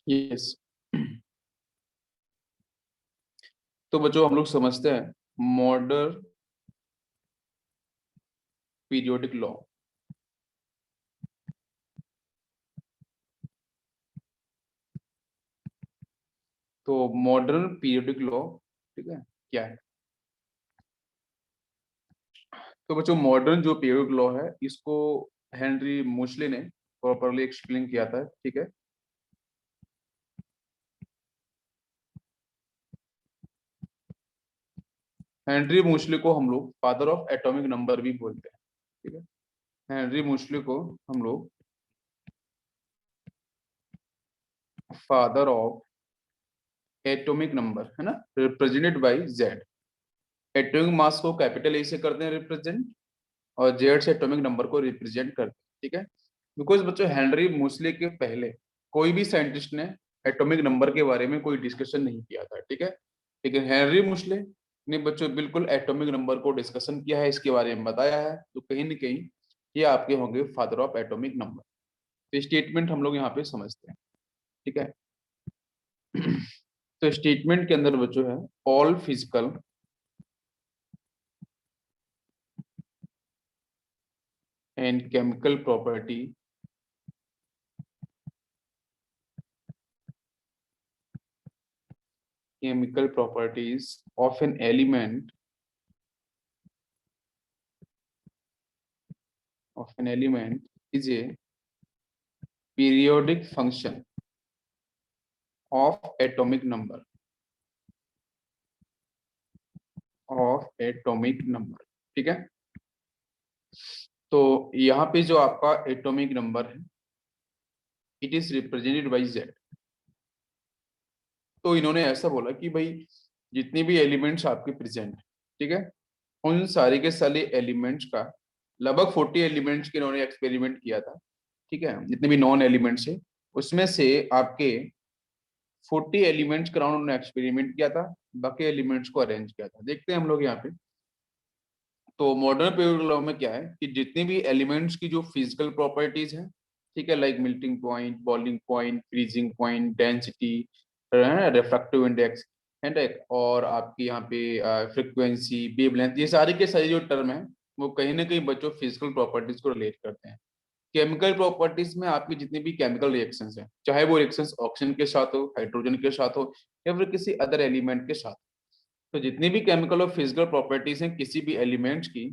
Yes. तो बच्चों हम लोग समझते हैं मॉडर्न पीरियोडिक लॉ। तो मॉडर्न पीरियोडिक लॉ, ठीक है, क्या है? तो बच्चों मॉडर्न जो पीरियोडिक लॉ है इसको हेनरी मोस्ले ने प्रॉपरली एक्सप्लेन किया था, ठीक है। हेनरी मोस्ले को हम लोग फादर ऑफ एटॉमिक नंबर भी बोलते हैं, ठीक है। हेनरी मोस्ले को हम लोग फादर ऑफ एटॉमिक नंबर, है ना, represented by Z. Atomic mass को कैपिटल ए से करते हैं रिप्रेजेंट, और जेड से एटॉमिक नंबर को रिप्रेजेंट करते हैं, ठीक है। बिकॉज बच्चों हेनरी मोस्ले के पहले कोई भी साइंटिस्ट ने एटॉमिक नंबर के बारे में कोई डिस्कशन नहीं किया था, ठीक है। लेकिन हेनरी मोस्ले ने बच्चों बिल्कुल एटॉमिक नंबर को डिस्कशन किया है, इसके बारे में बताया है, तो कहीं ना कहीं ये आपके होंगे फादर ऑफ एटॉमिक नंबर। तो स्टेटमेंट हम लोग यहाँ पे समझते हैं, ठीक है। तो स्टेटमेंट के अंदर बच्चों है all physical and chemical properties of an element is a periodic function of atomic number, ठीक है। तो यहाँ पे जो आपका एटॉमिक नंबर है it is represented by Z. तो इन्होंने ऐसा बोला कि भाई जितने भी एलिमेंट्स आपके प्रेजेंट, ठीक है, उन सारे के सारे एलिमेंट्स का लगभग 40 एलिमेंट्स के इन्होंने एक्सपेरिमेंट किया था, ठीक है, जितने भी नॉन एलिमेंट्स है उसमें से आपके 40 एलिमेंट्स का उन्होंने एक्सपेरिमेंट किया था, बाकी एलिमेंट्स को अरेंज किया था। देखते हैं हम लोग यहाँ पे। तो मॉडर्न पीरियोडिक लॉ में क्या है कि जितने भी एलिमेंट्स की जो फिजिकल प्रॉपर्टीज हैं, ठीक है, like melting point, boiling point, freezing point, density, refractive index, है, और आपकी यहाँ पे फ्रीक्वेंसी, वेवलेंथ, ये सारे के सारे जो टर्म है वो कहीं ना कहीं बच्चों फिजिकल प्रॉपर्टीज को रिलेट करते हैं। केमिकल प्रॉपर्टीज में आपकी जितनी भी केमिकल रिएक्शंस हैं, चाहे वो रिएक्शंस ऑक्सीजन के साथ हो, हाइड्रोजन के साथ हो, या फिर किसी अदर एलिमेंट के साथ, तो जितनी भी केमिकल और फिजिकल प्रॉपर्टीज हैं किसी भी एलिमेंट्स की,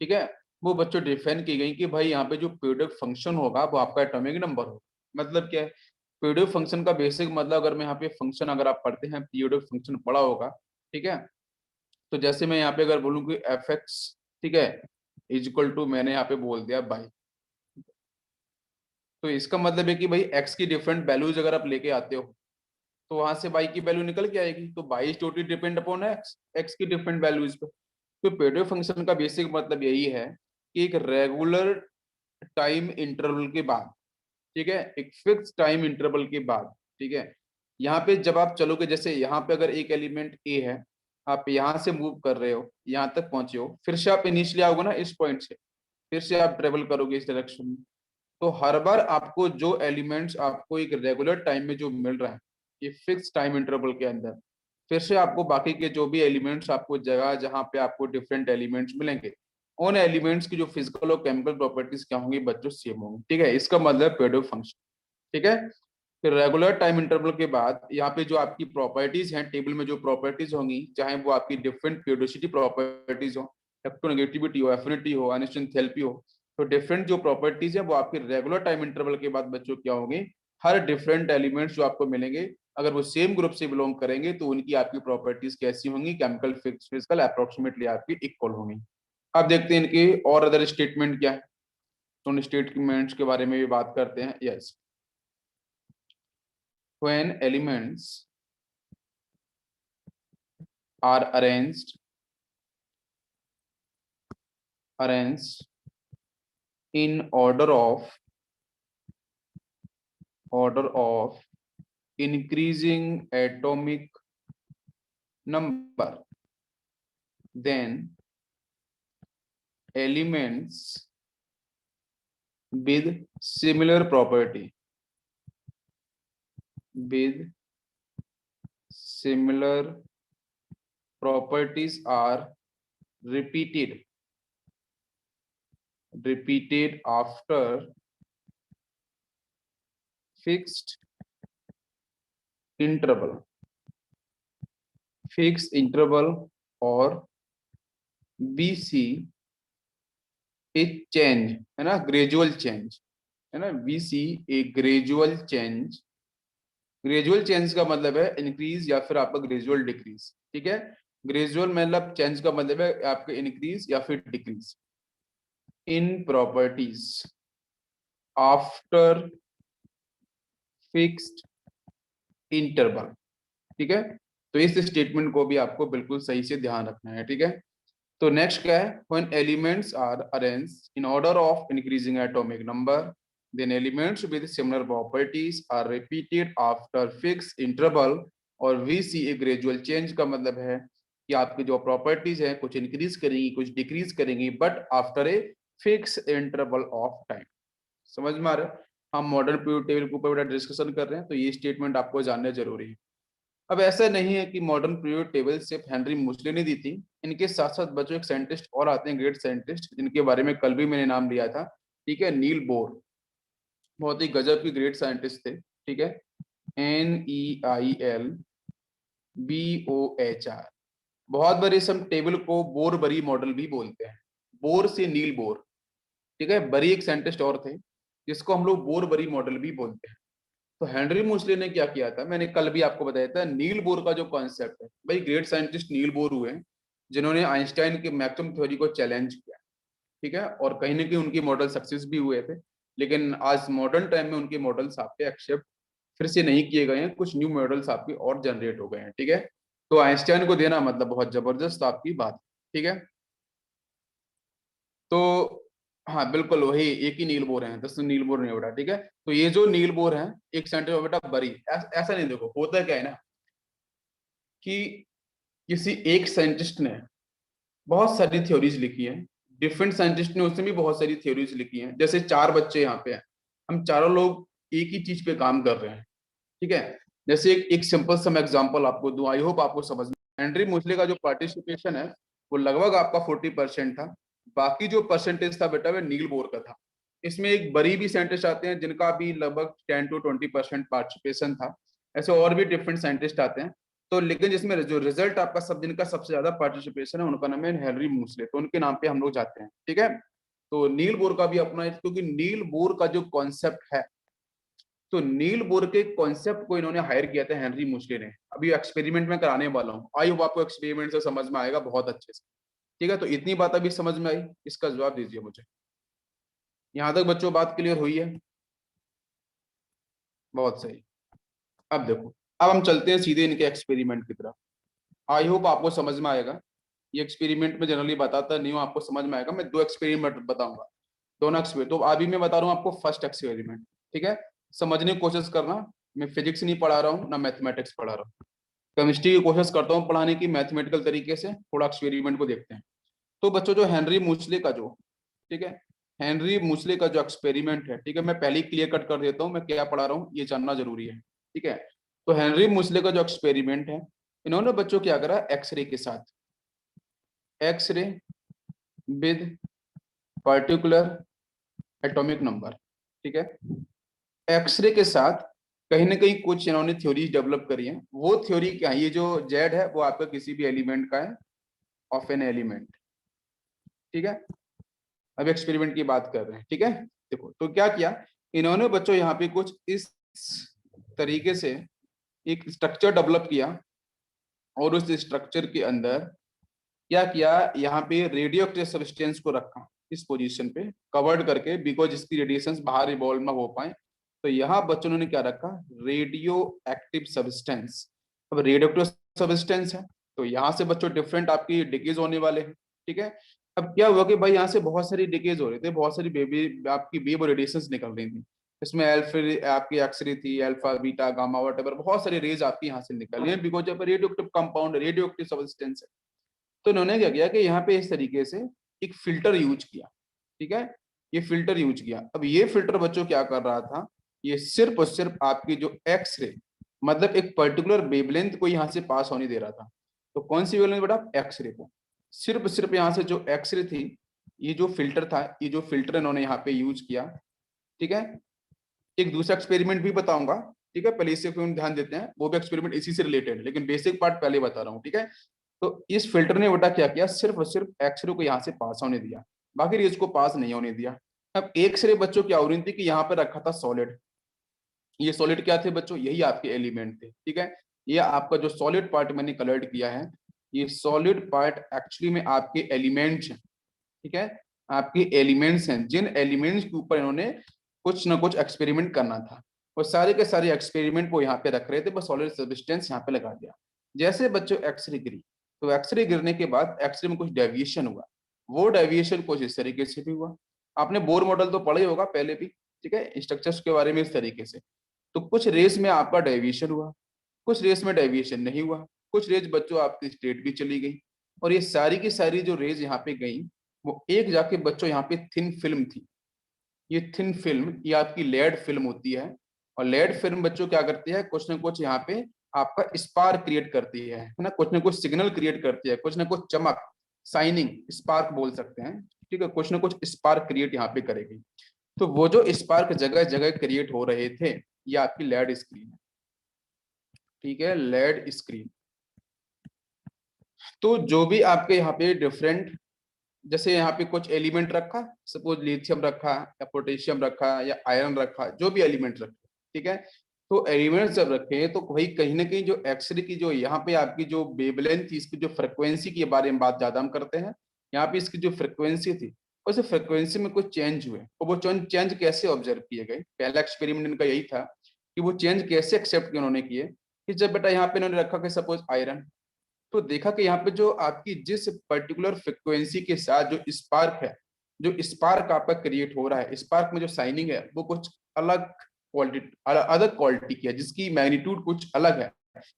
ठीक है, वो बच्चों डिफाइन की गई कि भाई यहाँ पे जो पीरियोडिक फंक्शन होगा वो आपका एटॉमिक नंबर होगा। मतलब क्या है, पीरियोडिक फंक्शन का बेसिक मतलब, अगर मैं यहाँ पे फंक्शन अगर आप पढ़ते हैं पीरियोडिक फंक्शन पढ़ा होगा, ठीक है, तो जैसे मैं यहाँ पे अगर बोलूँ कि एफ एक्स, ठीक है, इज इक्वल टू, मैंने यहाँ पे बोल दिया बाई, तो इसका मतलब है कि भाई एक्स की डिफरेंट वैल्यूज अगर आप लेके आते हो तो वहां से बाई की वैल्यू निकल के आएगी, तो by is totally depend upon x, x की डिफरेंट वैल्यूज पे। तो पेडो फंक्शन का बेसिक मतलब यही है कि एक रेगुलर टाइम इंटरवल के बाद, ठीक है, एक फिक्स टाइम इंटरवल के बाद, ठीक है, यहाँ पे जब आप चलोगे, जैसे यहाँ पे अगर एक एलिमेंट ए है, आप यहाँ से मूव कर रहे हो, यहाँ तक पहुंचे हो, फिर से आप इनिशियली आओगे ना इस पॉइंट से, फिर से आप ट्रेवल करोगे इस डायरेक्शन में, तो हर बार आपको जो एलिमेंट्स आपको एक रेगुलर टाइम में जो मिल रहा है, ये फिक्स टाइम इंटरवल के अंदर, फिर से आपको बाकी के जो भी एलिमेंट्स आपको जगह जहां पे आपको डिफरेंट एलिमेंट्स मिलेंगे, उन एलिमेंट्स की जो फिजिकल और केमिकल प्रॉपर्टीज क्या होंगी बच्चों, सेम होंगी, ठीक है। इसका मतलब पेडो फंक्शन, ठीक है। फिर रेगुलर टाइम इंटरवल के बाद यहाँ पे जो आपकी प्रॉपर्टीज हैं टेबल में, जो प्रॉपर्टीज होंगी, चाहे वो आपकी डिफरेंट पीरियोडिसिटी प्रॉपर्टीज हो, इलेक्ट्रोनेगेटिविटी हो, एफिनिटी हो, अनिसोट्रोपी हो, तो डिफरेंट जो प्रॉपर्टीज है वो आपकी रेगुलर टाइम इंटरवल के बाद बच्चों क्या होंगे, हर डिफरेंट एलिमेंट्स जो आपको मिलेंगे, अगर वो सेम ग्रुप से बिलोंग करेंगे तो उनकी आपकी प्रॉपर्टीज कैसी होंगी, केमिकल फिजिकल अप्रोक्सीमेटली आपकी इक्वल होंगी। अब देखते हैं इनके और अदर स्टेटमेंट क्या है, तो उन स्टेटमेंट्स के बारे में भी बात करते हैं। Yes, when elements are arranged in order of increasing atomic number, then elements with similar property with similar properties are repeated after fixed interval और we see a change, है ना, ग्रेजुअल चेंज, है ना, we see a gradual change। Gradual change का मतलब है increase या फिर आपका ग्रेजुअल डिक्रीज, ठीक है। ग्रेजुअल मतलब चेंज का मतलब है आपका इंक्रीज या फिर decrease in properties after fixed interval, ठीक है। तो इस स्टेटमेंट को भी आपको बिल्कुल सही से ध्यान रखना है, ठीक है। तो नेक्स्ट क्या है, when elements are arranged in order of increasing atomic number, then elements with similar properties are repeated after fixed interval और we see a gradual change का मतलब है कि आपकी जो प्रॉपर्टीज है कुछ इंक्रीज करेंगी कुछ डिक्रीज करेंगी but after a fix interval of time. समझ में आ रहा है, हम मॉडर्न पीरियड टेबल के ऊपर डिस्कशन कर रहे हैं तो ये स्टेटमेंट आपको जानना जरूरी है। अब ऐसा नहीं है कि मॉडर्न पीरियड टेबल सिर्फ हेनरी मुस्ले ने दी थी, इनके साथ साथ बच्चों एक साइंटिस्ट और आते हैं, ग्रेट साइंटिस्ट, जिनके बारे में कल भी मैंने नाम लिया था, ठीक है, नील बोर। बहुत ही गजब की ग्रेट साइंटिस्ट थे, ठीक है, NEILBOHR। बहुत बार इस हम टेबल को बोर बरी मॉडल भी बोलते हैं, बोर से नील बोर, ठीक है। बरी एक साइंटिस्ट और थे जिसको हम लोग बोर बरी मॉडल भी बोलते हैं। तो हेनरी मुस्ले ने क्या किया था, मैंने कल भी आपको बताया था, नील बोर का जो कॉन्सेप्ट है, भाई ग्रेट साइंटिस्ट नील बोर हुए जिन्होंने आइंस्टाइन के मैक्सिमम थ्योरी को चैलेंज किया, ठीक है, और कहीं ना कहीं उनके मॉडल सक्सेस भी हुए थे। लेकिन आज मॉडर्न टाइम में उनके मॉडल्स आपके एक्सेप्ट फिर से नहीं किए गए हैं, कुछ न्यू मॉडल्स आपके और जनरेट हो गए हैं, ठीक है। तो आइंस्टाइन को देना मतलब बहुत जबरदस्त आपकी बात, ठीक है। तो हाँ बिल्कुल वही एक ही नील बोर है, 10 नील बोर नहीं बेटा, ठीक है। तो ये जो नील बोर है एक साइंटिस्ट बेटा बरी, ऐसा नहीं, देखो होता क्या है ना कि किसी एक साइंटिस्ट ने बहुत सारी थ्योरीज लिखी है, डिफरेंट साइंटिस्ट ने उसने भी बहुत सारी थ्योरीज लिखी हैं। जैसे 4 बच्चे यहाँ पे हैं, हम चारों लोग एक ही चीज पे काम कर रहे हैं, ठीक है। जैसे एक सिंपल सम एग्जांपल आपको दूं, आई होप आपको समझ में, हेनरी मुस्ले का जो पार्टिसिपेशन है वो लगभग आपका 40% था, बाकी जो परसेंटेज था बेटा वो नील बोर का था। इसमें एक बड़ी भी साइंटिस्ट आते हैं जिनका भी लगभग 10 to 20% पार्टिसिपेशन था, ऐसे और भी डिफरेंट साइंटिस्ट आते हैं। तो लेकिन जिसमें जो रिजल्ट आपका सब जिनका सबसे ज्यादा पार्टिसिपेशन है उनका नाम है हेनरी मुस्ले, तो उनके नाम पे हम लोग जाते हैं, ठीक है। तो नील बोर का भी अपना, क्योंकि नील बोर का जो कॉन्सेप्ट है, तो नील बोर के कॉन्सेप्ट को इन्होंने हायर किया था हेनरी मुस्ले ने। अभी एक्सपेरिमेंट में कराने वाला हूँ, आई होप आपको एक्सपेरिमेंट से समझ में आएगा बहुत अच्छे से, ठीक है। तो इतनी बात अभी समझ में आई, इसका जवाब दीजिए मुझे। यहाँ तक बच्चों बात क्लियर हुई है? बहुत सही। अब देखो, अब हम चलते हैं सीधे इनके एक्सपेरिमेंट की तरफ। आई होप आपको समझ में आएगा, ये एक्सपेरिमेंट में जनरली बताता नहीं हूँ, आपको समझ में आएगा। मैं 2 एक्सपेरिमेंट बताऊंगा, दोनों एक्सपेरिमेंट। तो अभी मैं बता रहा हूँ आपको फर्स्ट एक्सपेरिमेंट, ठीक है, समझने की कोशिश करना। मैं फिजिक्स नहीं पढ़ा रहा हूँ ना मैथमेटिक्स पढ़ा रहा हूँ, केमिस्ट्री की कोशिश करता हूँ पढ़ाने की मैथमेटिकल तरीके से। थोड़ा एक्सपेरिमेंट को देखते हैं। तो बच्चों जो हेनरी मुस्ले का जो, ठीक है, हेनरी मुस्ले का जो एक्सपेरिमेंट है, ठीक है, मैं पहले ही क्लियर कट कर देता हूँ मैं क्या पढ़ा रहा हूँ, ये जानना जरूरी है, ठीक है। तो हेनरी मुस्ले का जो एक्सपेरिमेंट है, इन्होंने बच्चों क्या करा, एक्सरे के साथ, x ray with particular atomic number, ठीक है, एक्सरे के साथ कहीं ना कहीं कुछ इन्होंने थ्योरीज डेवलप करी है। वो थ्योरी क्या है, ये जो जेड है वो आपका किसी भी एलिमेंट का है, ऑफ एन एलिमेंट, ठीक है। अब एक्सपेरिमेंट की बात कर रहे हैं, ठीक है। देखो तो क्या किया इन्होंने बच्चों, यहाँ पे कुछ इस तरीके से एक स्ट्रक्चर डेवलप किया और उस स्ट्रक्चर के अंदर क्या किया, यहाँ पे रेडियो एक्टिव सब्सटेंस को रखा इस पोजीशन पे कवर्ड करके, बिकॉज इसकी रेडिएशंस बाहर इवॉल्व ना हो पाए। तो यहाँ बच्चों ने क्या रखा, रेडियो एक्टिव सब्सटेंस। अब रेडियो एक्टिव सब्सटेंस है तो यहाँ से बच्चों डिफरेंट आपकी डिकेज होने वाले हैं, ठीक है। अब क्या हुआ कि भाई यहाँ से बहुत सारी डिकेज हो रहे थे, बहुत सारी बेबी आपकी वेव रेडिएशंस निकल रही थी। इसमें अल्फा आपकी एक्सरे थी, अल्फा बीटा गामा वटेवर, बहुत सारी रेज आपकी यहाँ से निकल रही है, बिकॉज जब radio active compound radio active substance है। तो इन्होंने क्या किया कि यहाँ पे इस तरीके से एक फिल्टर यूज किया, ठीक है, ये फिल्टर यूज किया। अब ये फिल्टर बच्चों क्या कर रहा था, ये सिर्फ और सिर्फ आपकी जो एक्सरे मतलब एक पर्टिकुलर वेवलेंथ को यहाँ से पास होने दे रहा था। तो कौन सी वेवलेंथ बेटा? एक्सरे को। सिर्फ यहाँ से जो एक्सरे थी, ये जो फिल्टर था, ये जो फिल्टर इन्होंने यहाँ पे यूज किया, ठीक है। एक दूसरा एक्सपेरिमेंट भी बताऊंगा, ठीक है, पहले इससे क्यों ध्यान देते हैं, वो भी एक्सपेरिमेंट इसी से रिलेटेड है, लेकिन बेसिक पार्ट पहले बता रहा हूँ, ठीक है। तो इस फिल्टर ने बेटा क्या किया, सिर्फ और सिर्फ एक्सरे को यहाँ से पास होने दिया, बाकी रेज को पास नहीं होने दिया। अब एक्सरे बच्चों क्या हो रही थी कि यहाँ पे रखा था सॉलिड, ये सॉलिड क्या थे बच्चों? यही आपके एलिमेंट थे, ठीक है। ये आपका जो सॉलिड पार्ट मैंने कलर्ड किया है, ये सॉलिड पार्ट एक्चुअली में आपके एलिमेंट्स हैं, ठीक है। आपके एलिमेंट्स हैं, जिन एलिमेंट्स के ऊपर इन्होंने कुछ ना कुछ एक्सपेरिमेंट करना था, और सारे के सारे एक्सपेरिमेंट को यहाँ पे रख रहे थे, बस सॉलिड सब्सटेंस यहाँ पे लगा दिया। जैसे बच्चों एक्सरे गिरी, तो एक्सरे गिरने के बाद एक्सरे में कुछ डेविएशन हुआ, वो डेविएशन कुछ इस तरीके से भी हुआ। आपने बोर मॉडल तो पढ़ा ही होगा पहले भी, ठीक है, स्ट्रक्चर्स के बारे में इस तरीके से। तो कुछ रेस में आपका डेविएशन हुआ, कुछ रेस में डेविएशन नहीं हुआ, कुछ रेज बच्चों आपकी स्ट्रेट भी चली गई, और ये सारी की सारी जो रेज यहाँ पे गई, वो एक जाके बच्चों यहाँ पे थिन फिल्म थी। ये थिन फिल्म, ये आपकी लेड फिल्म होती है, और लेड फिल्म बच्चों क्या करती है, कुछ ना कुछ यहाँ पे आपका स्पार्क क्रिएट करती है ना, कुछ ना कुछ सिग्नल क्रिएट करती है, कुछ ना कुछ चमक, शाइनिंग, स्पार्क बोल सकते हैं, ठीक है, कुछ ना कुछ स्पार्क क्रिएट यहाँ पे करेगी। तो वो जो स्पार्क जगह जगह क्रिएट हो रहे थे, ये आपकी लेड स्क्रीन है, ठीक है, लेड स्क्रीन। तो जो भी आपके यहाँ पे डिफरेंट, जैसे यहाँ पे कुछ एलिमेंट रखा, सपोज लिथियम रखा या पोटेशियम रखा या आयरन रखा, जो भी एलिमेंट रखे, ठीक है। तो एलिमेंट्स जब रखे तो भाई कहीं ना कहीं जो एक्सरे की जो यहाँ पे आपकी जो वेवलेंथ थी, इसकी जो फ्रिक्वेंसी के बारे में बात ज्यादा हम करते हैं, यहाँ पे इसकी जो फ्रिक्वेंसी थी, उस फ्रिक्वेंसी में कुछ चेंज हुए, और वो चेंज कैसे ऑब्जर्व किए गए, पहला एक्सपेरिमेंट इनका यही था कि वो चेंज कैसे एक्सेप्ट उन्होंने किए, कि जब बेटा यहाँ पे इन्होंने रखा कि सपोज आयरन, तो देखा कि यहाँ पे जो आपकी जिस पर्टिकुलर फ्रिक्वेंसी के साथ जो स्पार्क है, जो स्पार्क आपका क्रिएट हो रहा है, स्पार्क में जो साइनिंग है वो कुछ अलग क्वालिटी, अलग क्वालिटी की है, जिसकी मैग्नीट्यूड कुछ अलग है,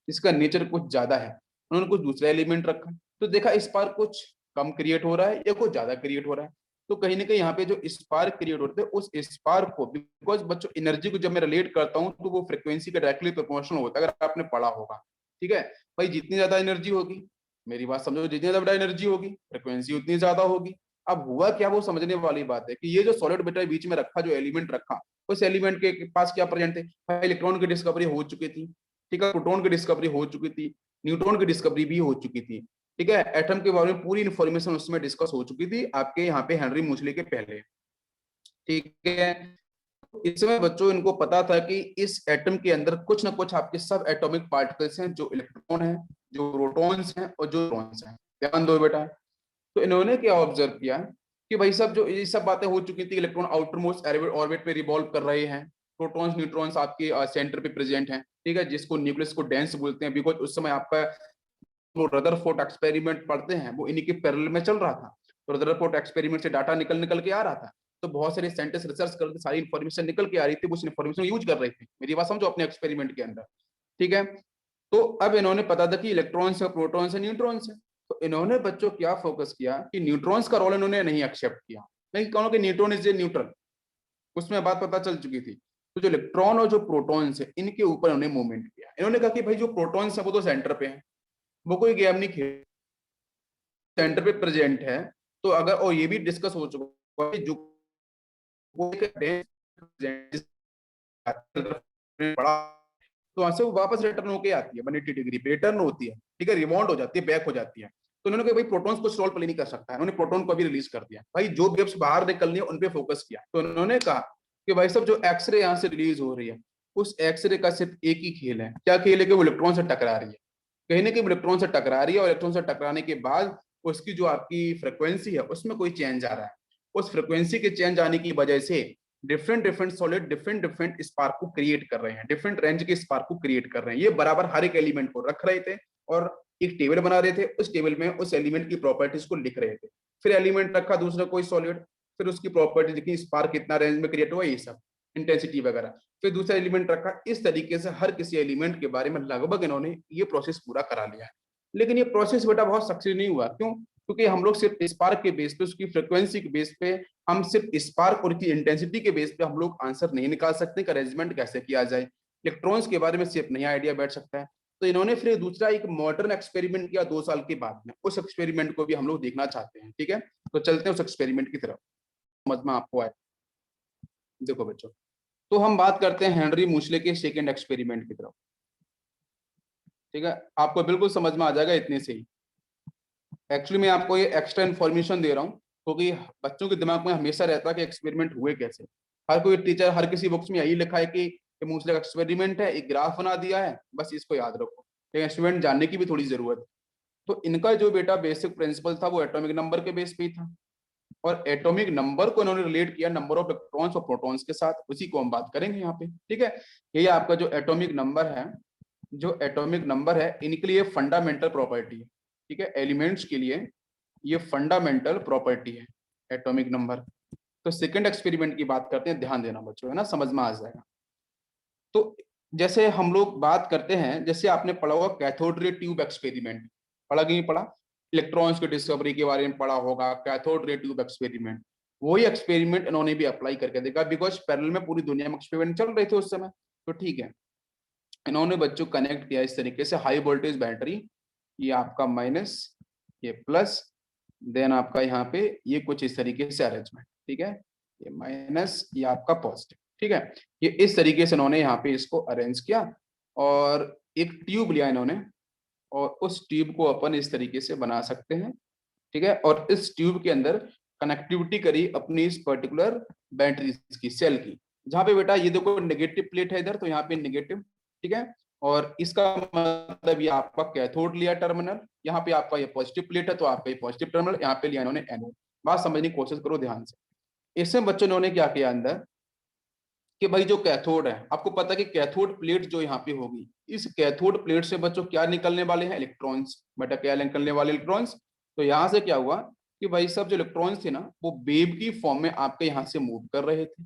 जिसका नेचर कुछ ज्यादा है। उन्होंने कुछ दूसरा एलिमेंट रखा, तो देखा स्पार्क कुछ कम क्रिएट हो रहा है या कुछ ज्यादा क्रिएट हो रहा है। तो कहीं ना कहीं यहाँ पे जो स्पार्क क्रिएट होते हैं, उस स्पार्क को, बिकॉज बच्चों एनर्जी को जब मैं रिलेट करता हूँ तो वो फ्रिक्वेंसी का डायरेक्टली प्रोपोर्शनल होता है, अगर आपने पढ़ा होगा, ठीक है। भाई जितनी ज्यादा एनर्जी होगी, मेरी बात समझो, जितनी ज्यादा एनर्जी होगी फ्रिक्वेंसी उतनी ज्यादा होगी। अब हुआ क्या, वो समझने वाली बात है कि ये जो सॉलिड बेटा बीच में रखा, जो एलिमेंट रखा, उस एलिमेंट के पास क्या प्रेजेंट थे, इलेक्ट्रॉन की डिस्कवरी हो चुकी थी, ठीक है, प्रोटॉन की डिस्कवरी हो चुकी थी, न्यूट्रॉन की डिस्कवरी भी हो चुकी थी, ठीक है, एटम के बारे में पूरी इंफॉर्मेशन उसमें डिस्कस हो चुकी थी आपके यहाँ पे हेनरी मूसले के पहले, ठीक है। इसमें बच्चों इनको पता था कि इस एटम के अंदर कुछ ना कुछ आपके सब एटॉमिक पार्टिकल्स हैं, जो इलेक्ट्रॉन है, जो प्रोटॉन्स हैं और जो न्यूट्रॉन्स हैं, ध्यान दो बेटा। तो इन्होंने क्या ऑब्जर्व किया कि भाई सब जो ये सब बातें हो चुकी थी, इलेक्ट्रॉन आउटर मोस्ट ऑर्बिट पे रिवॉल्व कर रहे हैं, प्रोटॉन्स न्यूट्रॉन्स आपके सेंटर पे प्रेजेंट हैं, ठीक है, जिसको न्यूक्लियस को डेंस बोलते हैं, बिकॉज उस समय आपका वो रदरफोर्ड एक्सपेरिमेंट पढ़ते हैं, वो इन्हीं के पैरेलल में चल रहा था। तो रदरफोर्ड एक्सपेरिमेंट से डाटा निकल निकल के आ रहा था, तो बहुत सारे साइंटिस्ट रिसर्च करके सारी इन्फॉर्मेशन निकल के आ रही थी, उस इन्फॉर्मेशन यूज कर रहे थे, मेरी बात समझो, अपने एक्सपेरिमेंट के अंदर, ठीक है। तो अब इन्होंने पता था कि इलेक्ट्रॉन्स है, प्रोटॉन्स है, न्यूट्रॉन्स है। तो इन्होंने बच्चों क्या फोकस किया कि न्यूट्रॉन्स का रोल इन्होंने नहीं एक्सेप्ट किया, नहीं कहो कि न्यूट्रॉन इज ए न्यूट्रल, उसमें बात पता चल चुकी थी। तो जो इलेक्ट्रॉन और जो प्रोटॉन्स है, इनके ऊपर इन्होंने मूवमेंट किया। इन्होंने कहा कि भाई जो प्रोटॉन्स है वो तो सेंटर पे है, वो कोई गेम नहीं खेल, सेंटर पे प्रेजेंट है। तो अगर, और ये भी डिस्कस हो चुका है, जो बड़ा, तो वहां से वो वापस रिटर्न होके आती है, 180 डिग्री पे रिटर्न होती है, ठीक है, रिबाउंड हो जाती है, बैक हो जाती है। तो उन्होंने कहा भाई प्रोटॉन्स कुछ रोल प्ले नहीं कर सकता है, उन्होंने प्रोटॉन को भी रिलीज कर दिया, भाई जो वेव्स बाहर निकलनी है उन पे फोकस किया। तो उन्होंने कहा कि भाई सब जो एक्सरे यहाँ से रिलीज हो रही है, उस एक्सरे का सिर्फ एक ही खेल है, क्या खेल है, कि वो इलेक्ट्रॉन से टकरा रही है, कहीं ना कहीं इलेक्ट्रॉन से टकरा रही है, और इलेक्ट्रॉन से टकराने के बाद उसकी जो आपकी फ्रिक्वेंसी है उसमें कोई चेंज आ रहा है। उस फ्रिक्वेंसी के चेंज आने की वजह से different different solid different different spark को क्रिएट कर रहे हैं, डिफरेंट रेंज के स्पार्क को क्रिएट कर रहे हैं। ये बराबर हर एक एलिमेंट को रख रहे थे, और एक टेबल बना रहे थे, उस टेबल में उस एलिमेंट की प्रॉपर्टीज को लिख रहे थे। फिर एलिमेंट रखा दूसरा कोई सॉलिड, फिर उसकी प्रॉपर्टी लिखी, स्पार्क कितना रेंज में क्रिएट हुआ, ये सब इंटेंसिटी वगैरह। फिर दूसरा एलिमेंट रखा, इस तरीके से हर किसी एलिमेंट के बारे में लगभग इन्होंने ये प्रोसेस पूरा करा लिया है। लेकिन ये प्रोसेस बेटा बहुत सक्सेस नहीं हुआ, क्यों? क्योंकि हम लोग सिर्फ स्पार्क के बेस पे, उसकी फ्रिक्वेंसी के बेस पे, हम सिर्फ स्पार्क और की इंटेंसिटी के बेस पे हम लोग आंसर नहीं निकाल सकते कि अरेंजमेंट कैसे किया जाए। इलेक्ट्रॉन्स के बारे में सिर्फ नया आइडिया बैठ सकता है। तो इन्होंने फिर दूसरा एक मॉडर्न एक्सपेरिमेंट किया 2 साल के बाद में, उस एक्सपेरिमेंट को भी हम लोग देखना चाहते हैं। ठीक है, तो चलते हैं उस एक्सपेरिमेंट की तरफ, समझ में आपको आए। देखो बच्चों, तो हम बात करते हैं हेनरी मूसले के सेकेंड एक्सपेरिमेंट की तरफ। ठीक है, आपको बिल्कुल समझ में आ जाएगा इतने से ही। एक्चुअली मैं आपको ये एक्स्ट्रा इन्फॉर्मेशन दे रहा हूँ क्योंकि बच्चों के दिमाग में हमेशा रहता है कि एक्सपेरिमेंट हुए कैसे। हर कोई टीचर हर किसी बुक्स में यही लिखा है कि ये मूसले का एक्सपेरिमेंट है, एक ग्राफ बना दिया है, बस इसको याद रखो। लेकिन स्टूडेंट जानने की भी थोड़ी जरूरत है। तो इनका जो बेटा बेसिक प्रिंसिपल था वो एटॉमिक नंबर के बेस पे ही था, और एटॉमिक नंबर को इन्होंने रिलेट किया नंबर ऑफ इलेक्ट्रॉन्स और प्रोटॉन्स के साथ। उसी को हम बात करेंगे यहाँ पे। ठीक है, ये आपका जो एटॉमिक नंबर है, जो एटॉमिक नंबर है, इनके लिए फंडामेंटल प्रॉपर्टी है। ठीक है, एलिमेंट्स के लिए ये फंडामेंटल प्रॉपर्टी है एटॉमिक नंबर। तो सेकंड एक्सपेरिमेंट की बात करते हैं, ध्यान देना बच्चों, है ना, समझ में आ जाएगा। तो जैसे हम लोग बात करते हैं, जैसे आपने पढ़ा होगा कैथोड रे ट्यूब एक्सपेरिमेंट, पढ़ा कि नहीं पढ़ा? इलेक्ट्रॉन्स की डिस्कवरी के बारे में पढ़ा होगा, कैथोड रे ट्यूब एक्सपेरिमेंट। वही एक्सपेरिमेंट इन्होंने भी अप्लाई करके देखा, बिकॉज पैरेलल में पूरी दुनिया में एक्सपेरिमेंट चल रहे थे उस समय। तो ठीक है, इन्होंने बच्चों कनेक्ट किया इस तरीके से, हाई वोल्टेज बैटरी, ये आपका माइनस, ये प्लस, देन आपका यहाँ पे ये कुछ इस तरीके से अरेंजमेंट। ठीक है, ये माइनस, ये आपका पॉजिटिव। ठीक है, ये इस तरीके से इन्होंने यहाँ पे इसको अरेंज किया, और एक ट्यूब लिया इन्होंने, और उस ट्यूब को अपन इस तरीके से बना सकते हैं। ठीक है, और इस ट्यूब के अंदर कनेक्टिविटी करी अपनी इस पर्टिकुलर बैटरी की, सेल की, जहाँ पे बेटा ये देखो नेगेटिव प्लेट है इधर, तो यहाँ पे नेगेटिव। ठीक है, और इसका मतलब ये आपका कैथोड लिया टर्मिनल, यहाँ पे आपका ये पॉजिटिव प्लेट है तो आपका ये पॉजिटिव टर्मिनल, यहाँ पे लिया इन्होंने एनोड। बात समझने की कोशिश करो ध्यान से। इसमें बच्चों ने क्या किया अंदर, कि भाई जो कैथोड है, आपको पता है कि कैथोड प्लेट जो यहाँ पे होगी, इस कैथोड प्लेट से बच्चों क्या निकलने वाले हैं? इलेक्ट्रॉन्स। बेटा क्या निकलने वाले? इलेक्ट्रॉन्स। तो यहाँ से क्या हुआ कि भाई सब जो इलेक्ट्रॉन्स थे ना, वो वेव की फॉर्म में आपके यहाँ से मूव कर रहे थे,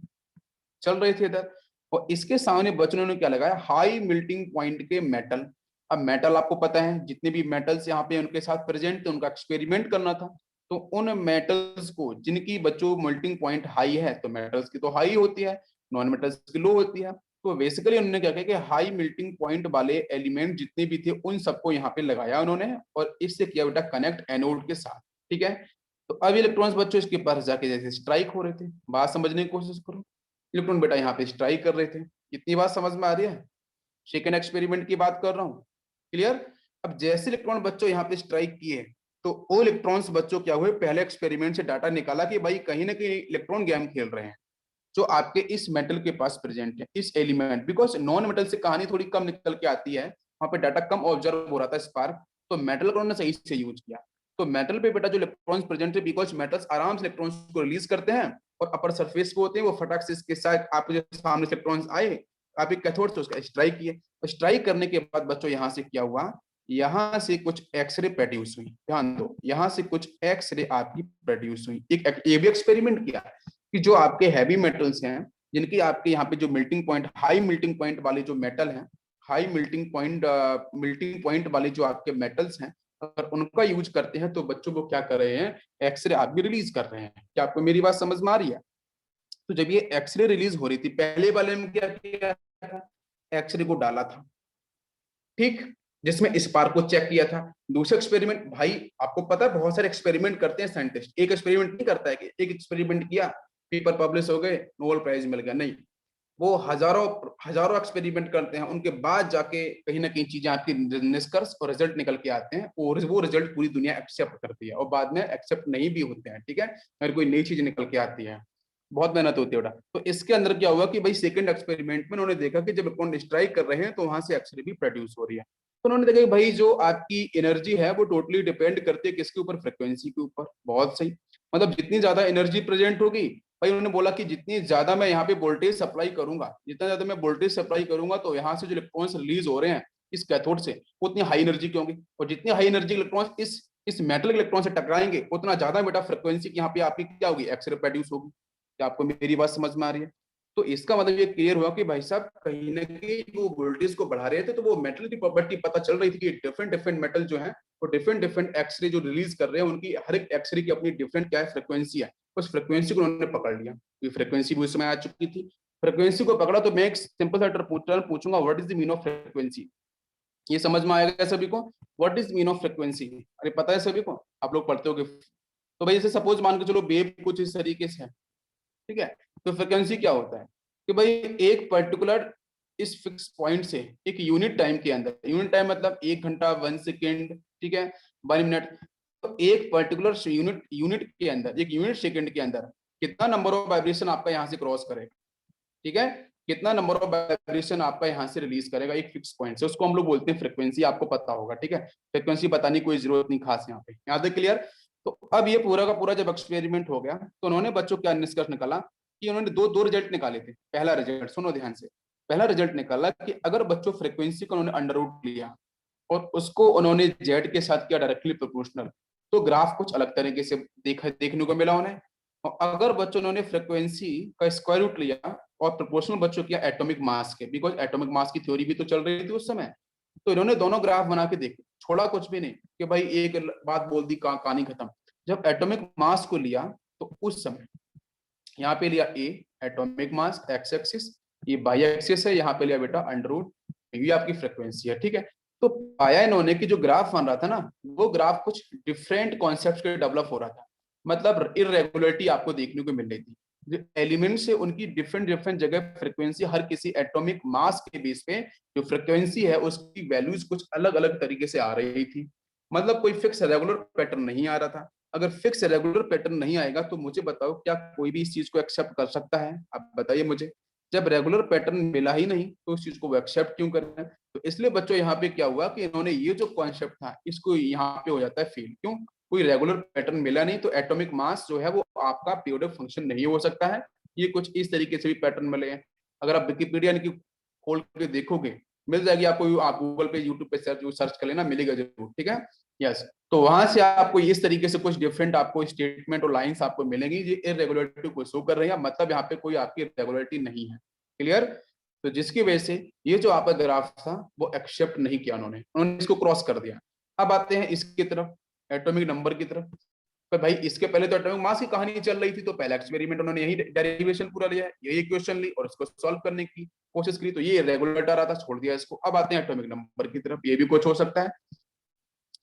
चल रहे थे इधर। और इसके सामने बच्चों ने क्या लगाया? हाई मेल्टिंग पॉइंट के मेटल। अब मेटल आपको पता है, जितने भी मेटल्स यहाँ पे उनके साथ प्रेजेंट थे, उनका एक्सपेरिमेंट करना था। तो उन मेटल्स को जिनकी बच्चों मेल्टिंग पॉइंट हाई है, तो मेटल्स की तो हाई होती है, नॉन मेटल्स की लो होती है। तो बेसिकली उन्होंने क्या किया कि हाई मेल्टिंग पॉइंट वाले एलिमेंट जितने भी थे उन सबको यहाँ पे लगाया उन्होंने, और इससे किया बेटा कनेक्ट एनोड के साथ। ठीक है, तो अब इलेक्ट्रॉन्स बच्चों इसके पास जाके जैसे स्ट्राइक हो रहे थे। बात समझने की कोशिश करो, इलेक्ट्रॉन बेटा यहाँ पे स्ट्राइक कर रहे थे। इतनी बात समझ में आ रही है? सेकेंड एक्सपेरिमेंट की बात कर रहा हूँ, क्लियर? अब जैसे इलेक्ट्रॉन बच्चों यहाँ पे स्ट्राइक किए, तो वो इलेक्ट्रॉन्स बच्चों क्या हुए, पहले एक्सपेरिमेंट से डाटा निकाला कि भाई कहीं ना कहीं इलेक्ट्रॉन गेम खेल रहे हैं जो आपके इस मेटल के पास प्रेजेंट है, इस एलिमेंट। बिकॉज नॉन मेटल से कहानी थोड़ी कम निकल के आती है, वहां पे डाटा कम ऑब्जर्व हो रहा था, स्पार्क। तो मेटल को उन्होंने सही से यूज किया। तो मेटल पे बेटा जो इलेक्ट्रॉन्स प्रेजेंट है, बिकॉज मेटल्स आराम से इलेक्ट्रॉन्स को रिलीज करते हैं, और अपर सरफेस पे होते हैं, वो फटाक से इसके साथ आपके जो सामने से इलेक्ट्रॉन्स आए, आप एक कैथोड से उसका स्ट्राइक किए। स्ट्राइक करने के बाद बच्चों यहाँ से क्या हुआ, यहाँ से कुछ एक्सरे प्रोड्यूस हुई। ध्यान दो, यहाँ से कुछ एक्सरे आपकी प्रोड्यूस हुई। एक ये भी एक्सपेरिमेंट किया कि जो आपके हैवी मेटल्स हैं, जिनकी आपके यहाँ पे जो melting point, high melting point वाले जो मेटल हैं, हाई मेल्टिंग पॉइंट वाले जो आपके मेटल्स हैं, अगर उनका यूज करते हैं तो बच्चों को क्या कर रहे हैं, एक्सरे आप भी रिलीज कर रहे हैं। क्या आपको मेरी बात समझ में आ रही है? तो जब ये एक्सरे रिलीज हो रही थी, पहले वाले में क्या किया था, एक्सरे को डाला था, ठीक, जिसमें स्पार्क को चेक किया था। दूसरा एक्सपेरिमेंट, भाई आपको पता है बहुत सारे एक्सपेरिमेंट करते हैं साइंटिस्ट, एक एक्सपेरिमेंट नहीं करता है कि एक एक्सपेरिमेंट किया, पेपर पब्लिश हो गए, नोबेल प्राइज मिल गया, नहीं। वो हजारों हजारों एक्सपेरिमेंट करते हैं, उनके बाद जाके कहीं ना कहीं चीजें आपकी निष्कर्ष और रिजल्ट निकल के आते हैं, और वो रिजल्ट पूरी दुनिया एक्सेप्ट करती है, और बाद में एक्सेप्ट नहीं भी होते हैं। ठीक है, अगर कोई नई चीज निकल के आती है, बहुत मेहनत होती है बेटा। तो इसके अंदर क्या हुआ कि भाई सेकंड एक्सपेरिमेंट में उन्होंने देखा कि जब इलेक्ट्रॉन स्ट्राइक कर रहे हैं तो वहां से एक्सरे भी प्रोड्यूस हो रही है। तो उन्होंने देखा कि भाई जो आपकी एनर्जी है वो टोटली डिपेंड करती है किसके ऊपर, फ्रिक्वेंसी के ऊपर। बहुत सही, मतलब जितनी ज्यादा एनर्जी प्रेजेंट होगी, भाई उन्होंने बोला कि जितनी ज्यादा मैं यहाँ पे वोल्टेज सप्लाई करूंगा, जितना ज्यादा मैं वोल्टेज सप्लाई करूंगा, तो यहाँ से जो इलेक्ट्रॉन्स रिलीज हो रहे हैं इस कैथोड से, उतनी हाई एनर्जी की होंगी, और जितनी हाई एनर्जी इलेक्ट्रॉन्स इस मेटल इलेक्ट्रॉन से टकराएंगे, उतना ज्यादा बेटा फ्रिक्वेंसी की यहाँ पे आपकी क्या होगी, एक्सरे प्रोड्यूस होगी। क्या आपको मेरी बात समझ में आ रही है? तो इसका मतलब ये क्लियर हुआ कि भाई साहब कहीं ना कहीं वो वोल्टेज को बढ़ा रहे थे, तो वो मेटल की प्रॉपर्टी पता चल रही थी कि डिफरेंट डिफरेंट मेटल जो है वो डिफरेंट डिफरेंट एक्सरे जो रिलीज कर रहे हैं, उनकी हर एक एक्सरे की अपनी डिफरेंट क्या है, फ्रिक्वेंसी है। उस फ्रिक्वेंसी को उन्होंने पकड़ लिया, ये फ्रिक्वेंसी भी उस समय आ चुकी थी। फ्रीक्वेंसी को पकड़ा तो मैं एक सिंपल सा टर्म पूछूंगा, what is the mean of frequency. ये समझ में आएगा सभी को, what is mean of frequency? अरे पता है सभी को, आप लोग पढ़ते होगे। तो भाई जैसे सपोज मान के चलो वेव कुछ इस तरीके से है, ठीक है। तो फ्रिक्वेंसी क्या होता है कि भाई एक पर्टिकुलर इस फिक्स पॉइंट से एक यूनिट टाइम के अंदर, यूनिट टाइम मतलब 1 घंटा 1 सेकेंड, ठीक है, 1 मिनट, तो एक पर्टिकुलर यूनिट यूनिट के अंदर, एक यूनिट सेकेंड के अंदर कितना नंबर ऑफ वाइब्रेशन आपका यहाँ से क्रॉस करेगा, ठीक है, कितना नंबर ऑफ वाइब्रेशन आपका यहाँ से रिलीज करेगा एक फिक्स पॉइंट से, उसको हम लोग बोलते हैं फ्रिक्वेंसी। आपको पता होगा, ठीक है, फ्रिक्वेंसी बताने की कोई जरूरत नहीं खास यहाँ पे, यहाँ तक क्लियर। तो अब ये पूरा का पूरा जब एक्सपेरिमेंट हो गया तो उन्होंने बच्चों क्या निष्कर्ष निकाला कि उन्होंने दो दो रिजल्ट निकाले थे। पहला रिजल्ट सुनो ध्यान से, पहला रिजल्ट निकाला कि अगर बच्चों फ्रिक्वेंसी को उन्होंने अंडर रूट लिया और उसको उन्होंने जेड के साथ किया डायरेक्टली प्रोपोर्शनल, तो ग्राफ कुछ अलग तरीके से देखने को मिला उन्हें। और अगर बच्चों ने फ्रिक्वेंसी का स्क्वायर रूट लिया और प्रोपोर्शनल बच्चों किया एटॉमिक मास के, बिकॉज एटॉमिक मास की थ्योरी भी तो चल रही थी उस समय, तो इन्होंने दोनों ग्राफ बना के देखे, छोड़ा कुछ भी नहीं कि भाई एक बात बोल दी कहानी खत्म। जब एटॉमिक मास को लिया तो उस समय यहाँ पे लिया ए एटॉमिक मास एक्स एक्सिस, ये बाई एक्सिस है, यहाँ पे लिया बेटा अंडर रूट, ये आपकी फ्रिक्वेंसी है, ठीक है। तो पाया इन्होंने कि जो ग्राफ बन रहा था ना, वो ग्राफ कुछ डिफरेंट कॉन्सेप्ट के डेवलप हो रहा था, मतलब इरेगुलरिटी आपको देखने को मिल रही थी। जो एलिमेंट से उनकी डिफरेंट डिफरेंट जगह फ्रिक्वेंसी, हर किसी एटॉमिक मास के बेस पे जो फ्रिक्वेंसी है उसकी वैल्यूज कुछ अलग अलग तरीके से आ रही थी, मतलब कोई फिक्स रेगुलर पैटर्न नहीं आ रहा था। अगर फिक्स रेगुलर पैटर्न नहीं आएगा तो मुझे बताओ क्या कोई भी इस चीज को एक्सेप्ट कर सकता है? आप बताइए मुझे। जब रेगुलर पैटर्न मिला ही नहीं तो उस चीज को वो एक्सेप्ट क्यों करें? तो इसलिए बच्चों यहाँ पे क्या हुआ कि इन्होंने ये जो कॉन्सेप्ट था इसको यहाँ पे हो जाता है फेल। क्यों? कोई रेगुलर पैटर्न मिला नहीं तो एटॉमिक मास जो है वो आपका पीरियोडिक फंक्शन नहीं हो सकता है। ये कुछ इस तरीके से भी पैटर्न मिले हैं। अगर आप विकिपीडिया की खोल के देखोगे मिल जाएगी आपको, आप गूगल पे यूट्यूब पे सर्च कर लेना, मिलेगा जरूर, ठीक है। यस, तो वहां से आपको इस तरीके से कुछ डिफरेंट आपको स्टेटमेंट और लाइंस आपको मिलेंगी जो इरेगुलरिटी को शो कर रही है, मतलब यहाँ पे कोई आपकी रेगुलरिटी नहीं है। क्लियर? तो जिसकी वजह से ये जो आपका ग्राफ था वो एक्सेप्ट नहीं किया उन्होंने इसको क्रॉस कर दिया। अब आते हैं इसकी तरफ, एटॉमिक नंबर की तरफ। पर भाई इसके पहले तो एटॉमिक मास की कहानी चल रही थी, तो पहला एक्सपेरिमेंट उन्होंने यही डेरिवेशन पूरा लिया, यही क्वेश्चन ली और इसको सॉल्व करने की कोशिश की, तो ये रेगुलर आ रहा था, छोड़ दिया इसको। अब आते हैं एटॉमिक नंबर की तरफ, ये भी कुछ हो सकता है।